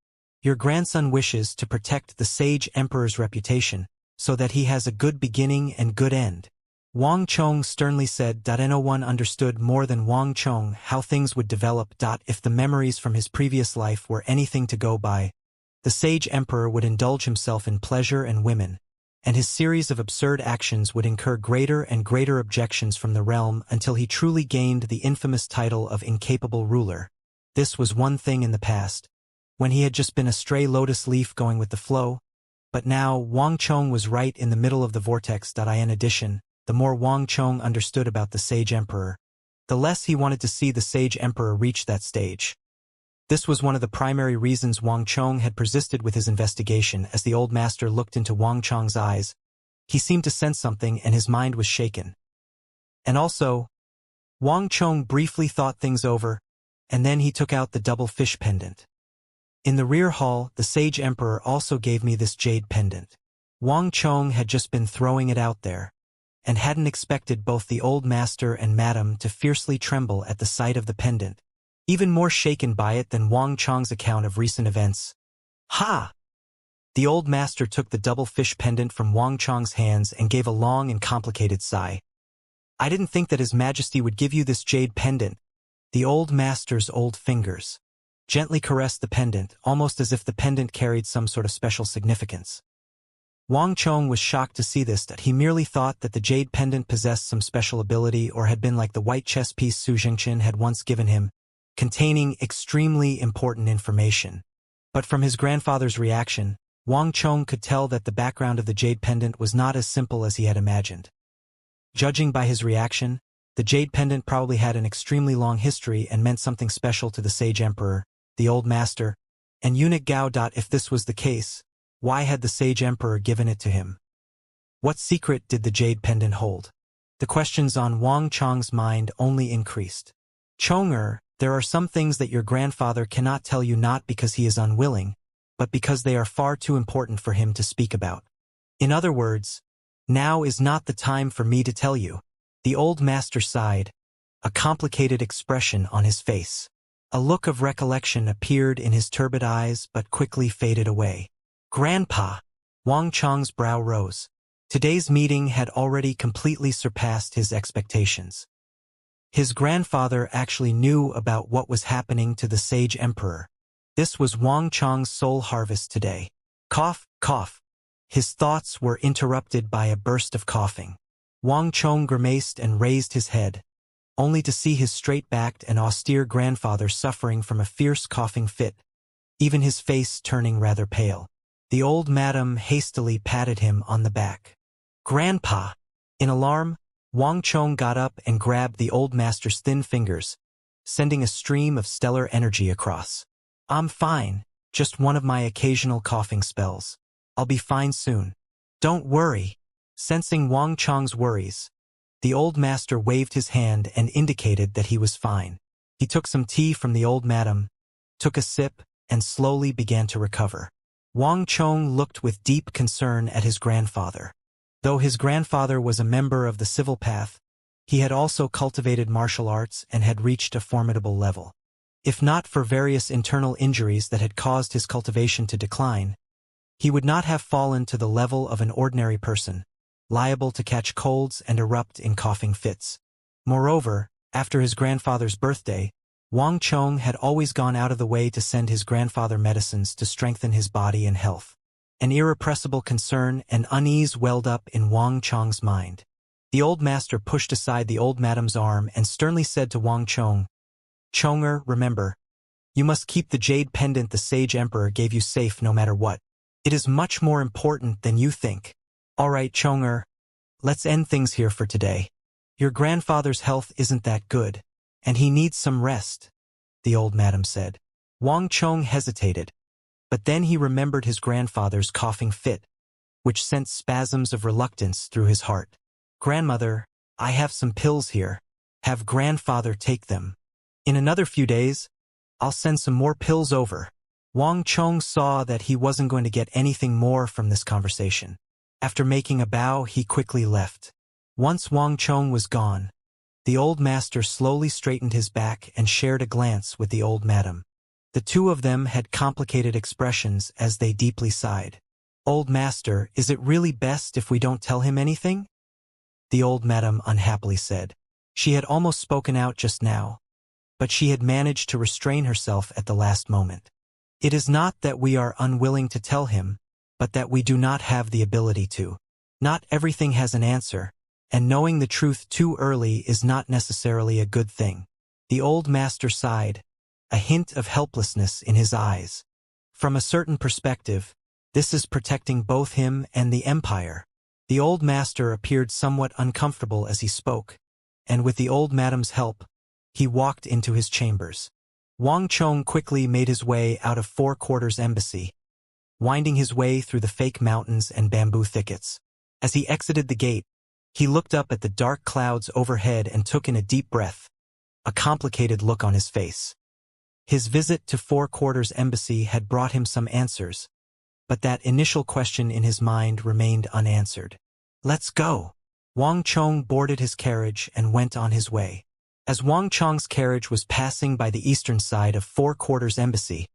your grandson wishes to protect the sage emperor's reputation, so that he has a good beginning and good end. Wang Chong sternly said. No one understood more than Wang Chong how things would develop. If the memories from his previous life were anything to go by, the sage emperor would indulge himself in pleasure and women, and his series of absurd actions would incur greater and greater objections from the realm until he truly gained the infamous title of incapable ruler. This was one thing in the past, when he had just been a stray lotus leaf going with the flow, but now Wang Chong was right in the middle of the vortex. In addition, the more Wang Chong understood about the sage emperor, the less he wanted to see the sage emperor reach that stage. This was one of the primary reasons Wang Chong had persisted with his investigation. As the old master looked into Wang Chong's eyes, he seemed to sense something and his mind was shaken. And also, Wang Chong briefly thought things over, and then he took out the double fish pendant. In the rear hall, the sage emperor also gave me this jade pendant. Wang Chong had just been throwing it out there, and hadn't expected both the old master and madam to fiercely tremble at the sight of the pendant, even more shaken by it than Wang Chong's account of recent events. Ha! The old master took the double fish pendant from Wang Chong's hands and gave a long and complicated sigh. I didn't think that His Majesty would give you this jade pendant. The old master's old fingers gently caressed the pendant, almost as if the pendant carried some sort of special significance. Wang Chong was shocked to see this. That he merely thought that the jade pendant possessed some special ability or had been like the white chess piece Su Xianxia had once given him, containing extremely important information. But from his grandfather's reaction, Wang Chong could tell that the background of the jade pendant was not as simple as he had imagined. Judging by his reaction, the jade pendant probably had an extremely long history and meant something special to the sage emperor, the old master, and eunuch Gao. If this was the case, why had the sage emperor given it to him? What secret did the jade pendant hold? The questions on Wang Chong's mind only increased. Chonger, there are some things that your grandfather cannot tell you, not because he is unwilling, but because they are far too important for him to speak about. In other words, now is not the time for me to tell you. The old master sighed, a complicated expression on his face. A look of recollection appeared in his turbid eyes but quickly faded away. Grandpa! Wang Chong's brow rose. Today's meeting had already completely surpassed his expectations. His grandfather actually knew about what was happening to the Sage Emperor. This was Wang Chong's soul harvest today. Cough, cough. His thoughts were interrupted by a burst of coughing. Wang Chong grimaced and raised his head, only to see his straight-backed and austere grandfather suffering from a fierce coughing fit, even his face turning rather pale. The old madam hastily patted him on the back. Grandpa! In alarm, Wang Chong got up and grabbed the old master's thin fingers, sending a stream of stellar energy across. I'm fine, just one of my occasional coughing spells. I'll be fine soon. Don't worry. Sensing Wang Chong's worries, the old master waved his hand and indicated that he was fine. He took some tea from the old madam, took a sip, and slowly began to recover. Wang Chong looked with deep concern at his grandfather. Though his grandfather was a member of the civil path, he had also cultivated martial arts and had reached a formidable level. If not for various internal injuries that had caused his cultivation to decline, he would not have fallen to the level of an ordinary person, liable to catch colds and erupt in coughing fits. Moreover, after his grandfather's birthday, Wang Chong had always gone out of the way to send his grandfather medicines to strengthen his body and health. An irrepressible concern and unease welled up in Wang Chong's mind. The old master pushed aside the old madam's arm and sternly said to Wang Chong, Chonger, remember, you must keep the jade pendant the Sage Emperor gave you safe no matter what. It is much more important than you think. All right, Chonger, let's end things here for today. Your grandfather's health isn't that good, and he needs some rest, the old madam said. Wang Chong hesitated, but then he remembered his grandfather's coughing fit, which sent spasms of reluctance through his heart. Grandmother, I have some pills here. Have grandfather take them. In another few days, I'll send some more pills over. Wang Chong saw that he wasn't going to get anything more from this conversation. After making a bow, he quickly left. Once Wang Chong was gone, the old master slowly straightened his back and shared a glance with the old madam. The two of them had complicated expressions as they deeply sighed. Old master, is it really best if we don't tell him anything? The old madam unhappily said. She had almost spoken out just now, but she had managed to restrain herself at the last moment. It is not that we are unwilling to tell him, but that we do not have the ability to. Not everything has an answer, and knowing the truth too early is not necessarily a good thing. The old master sighed, a hint of helplessness in his eyes. From a certain perspective, this is protecting both him and the empire. The old master appeared somewhat uncomfortable as he spoke, and with the old madam's help, he walked into his chambers. Wang Chong quickly made his way out of Four Quarters Embassy, winding his way through the fake mountains and bamboo thickets. As he exited the gate, he looked up at the dark clouds overhead and took in a deep breath, a complicated look on his face. His visit to Four Quarters Embassy had brought him some answers, but that initial question in his mind remained unanswered. Let's go. Wang Chong boarded his carriage and went on his way. As Wang Chong's carriage was passing by the eastern side of Four Quarters Embassy,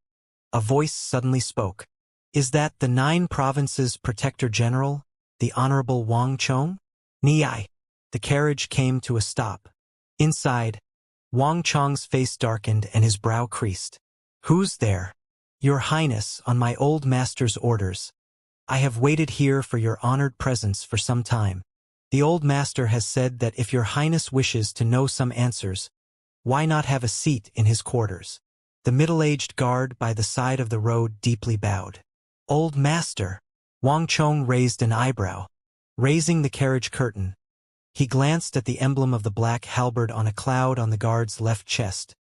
a voice suddenly spoke. Is that the 9 Provinces Protector General, the Honorable Wang Chong? Ni. The carriage came to a stop. Inside, Wang Chong's face darkened and his brow creased. Who's there? Your Highness, on my old master's orders. I have waited here for your honored presence for some time. The old master has said that if your Highness wishes to know some answers, why not have a seat in his quarters? The middle-aged guard by the side of the road deeply bowed. Old master. Wang Chong raised an eyebrow. Raising the carriage curtain, he glanced at the emblem of the black halberd on a cloud on the guard's left chest,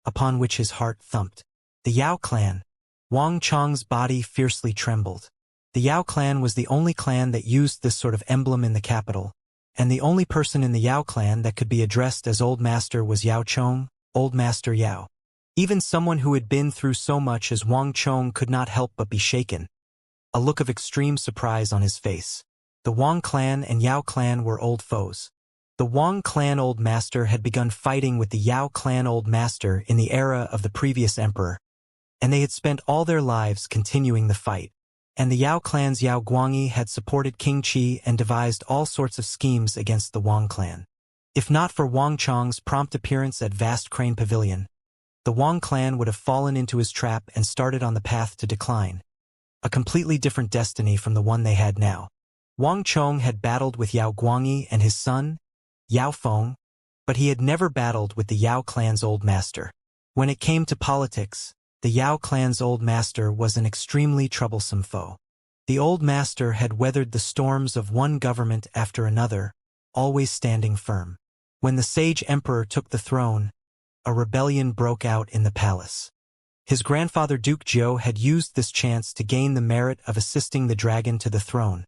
upon which his heart thumped. The Yao clan. Wang Chong's body fiercely trembled. The Yao clan was the only clan that used this sort of emblem in the capital, and the only person in the Yao clan that could be addressed as Old Master was Yao Chong, Old Master Yao. Even someone who had been through so much as Wang Chong could not help but be shaken, a look of extreme surprise on his face. The Wang clan and Yao clan were old foes. The Wang clan Old Master had begun fighting with the Yao clan Old Master in the era of the previous emperor, and they had spent all their lives continuing the fight. And the Yao clan's Yao Guangyi had supported King Qi and devised all sorts of schemes against the Wang clan. If not for Wang Chong's prompt appearance at Vast Crane Pavilion, the Wang clan would have fallen into his trap and started on the path to decline, a completely different destiny from the one they had now. Wang Chong had battled with Yao Guangyi and his son, Yao Feng, but he had never battled with the Yao clan's Old Master. When it came to politics, the Yao clan's Old Master was an extremely troublesome foe. The Old Master had weathered the storms of one government after another, always standing firm. When the sage emperor took the throne, a rebellion broke out in the palace. His grandfather Duke Zhou had used this chance to gain the merit of assisting the dragon to the throne,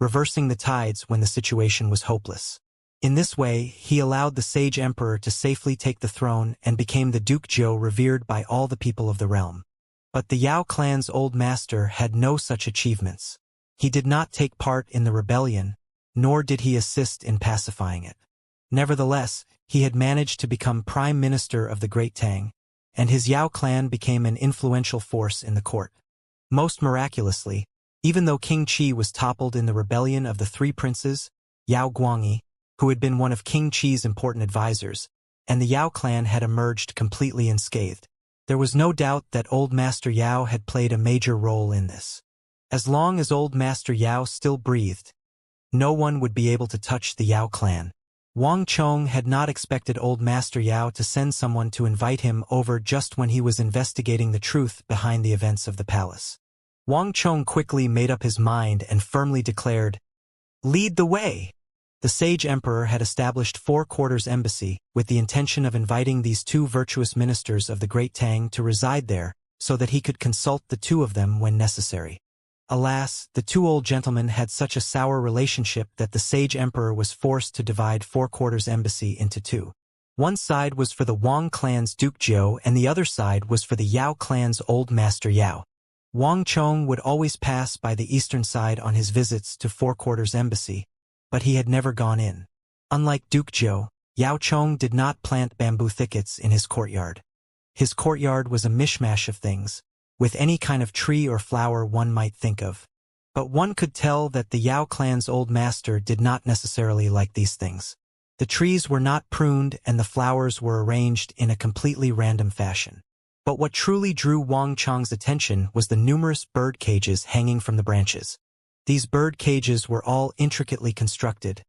reversing the tides when the situation was hopeless. In this way, he allowed the sage emperor to safely take the throne and became the Duke Zhou revered by all the people of the realm. But the Yao clan's Old Master had no such achievements. He did not take part in the rebellion, nor did he assist in pacifying it. Nevertheless, he had managed to become Prime Minister of the Great Tang, and his Yao clan became an influential force in the court. Most miraculously, even though King Qi was toppled in the rebellion of the three princes, Yao Guangyi, who had been one of King Qi's important advisors, and the Yao clan had emerged completely unscathed. There was no doubt that Old Master Yao had played a major role in this. As long as Old Master Yao still breathed, no one would be able to touch the Yao clan. Wang Chong had not expected Old Master Yao to send someone to invite him over just when he was investigating the truth behind the events of the palace. Wang Chong quickly made up his mind and firmly declared, "Lead the way." The sage emperor had established 4 quarters embassy with the intention of inviting these 2 virtuous ministers of the Great Tang to reside there so that he could consult the 2 of them when necessary. Alas, the 2 old gentlemen had such a sour relationship that the sage emperor was forced to divide 4 quarters embassy into 2. One side was for the Wang clan's Duke Zhou and the other side was for the Yao clan's Old Master Yao. Wang Chong would always pass by the eastern side on his visits to 4 quarters embassy, but he had never gone in. Unlike Duke Zhou, Yao Chong did not plant bamboo thickets in his courtyard. His courtyard was a mishmash of things, with any kind of tree or flower one might think of. But one could tell that the Yao clan's Old Master did not necessarily like these things. The trees were not pruned and the flowers were arranged in a completely random fashion. But what truly drew Wang Chong's attention was the numerous bird cages hanging from the branches. These bird cages were all intricately constructed,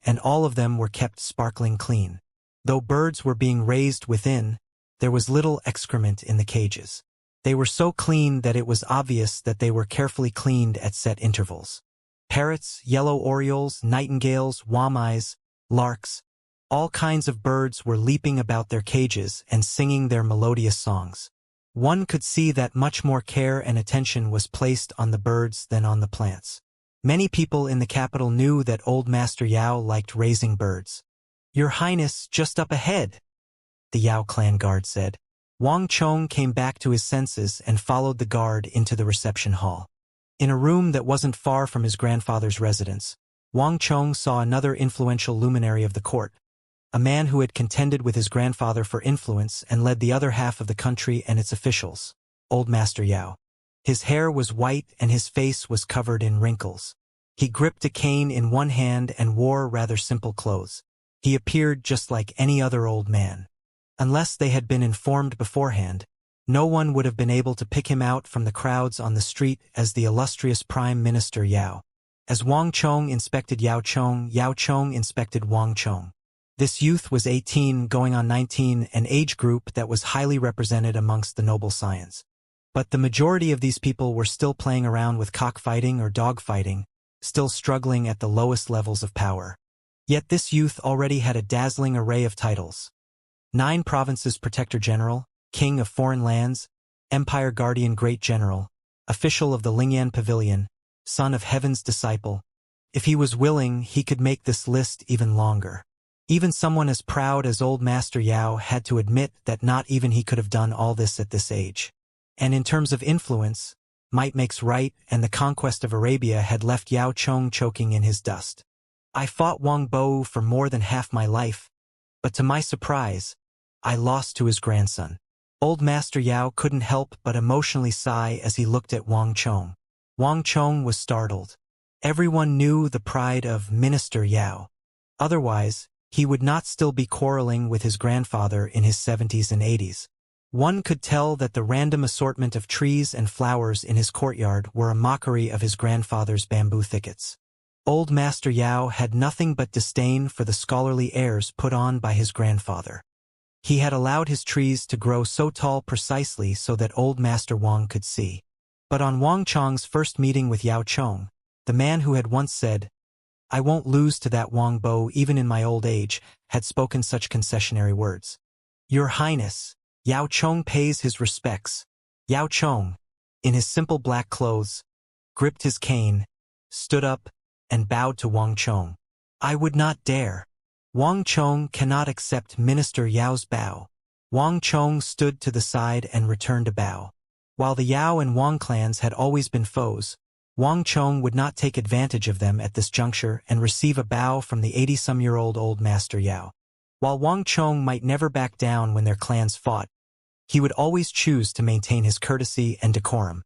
and all of them were kept sparkling clean. Though birds were being raised within, there was little excrement in the cages. They were so clean that it was obvious that they were carefully cleaned at set intervals. Parrots, yellow orioles, nightingales, wamais, larks, all kinds of birds were leaping about their cages and singing their melodious songs. One could see that much more care and attention was placed on the birds than on the plants. Many people in the capital knew that Old Master Yao liked raising birds. "Your Highness, just up ahead," the Yao clan guard said. Wang Chong came back to his senses and followed the guard into the reception hall. In a room that wasn't far from his grandfather's residence, Wang Chong saw another influential luminary of the court, a man who had contended with his grandfather for influence and led the other half of the country and its officials, Old Master Yao. His hair was white and his face was covered in wrinkles. He gripped a cane in one hand and wore rather simple clothes. He appeared just like any other old man. Unless they had been informed beforehand, no one would have been able to pick him out from the crowds on the street as the illustrious Prime Minister Yao. As Wang Chong inspected Yao Chong inspected Wang Chong. This youth was 18 going on 19, an age group that was highly represented amongst the noble scions. But the majority of these people were still playing around with cockfighting or dogfighting, still struggling at the lowest levels of power. Yet this youth already had a dazzling array of titles. 9 provinces Protector General, King of Foreign Lands, Empire Guardian Great General, Official of the Lingyan Pavilion, Son of Heaven's Disciple. If he was willing, he could make this list even longer. Even someone as proud as Old Master Yao had to admit that not even he could have done all this at this age. And in terms of influence, might makes right, and the conquest of Arabia had left Yao Chong choking in his dust. I fought Wang Bo for more than half my life, but to my surprise, I lost to his grandson. Old Master Yao couldn't help but emotionally sigh as he looked at Wang Chong. Wang Chong was startled. Everyone knew the pride of Minister Yao. Otherwise, he would not still be quarreling with his grandfather in his 70s and 80s. One could tell that the random assortment of trees and flowers in his courtyard were a mockery of his grandfather's bamboo thickets. Old Master Yao had nothing but disdain for the scholarly airs put on by his grandfather. He had allowed his trees to grow so tall precisely so that old Master Wang could see. But on Wang Chong's first meeting with Yao Chong, the man who had once said, "I won't lose to that Wang Bo even in my old age," had spoken such concessionary words. "Your Highness, Yao Chong pays his respects." Yao Chong, in his simple black clothes, gripped his cane, stood up, and bowed to Wang Chong. "I would not dare." Wang Chong cannot accept Minister Yao's bow. Wang Chong stood to the side and returned a bow. While the Yao and Wang clans had always been foes, Wang Chong would not take advantage of them at this juncture and receive a bow from the 80-some-year-old Old Master Yao. While Wang Chong might never back down when their clans fought, he would always choose to maintain his courtesy and decorum.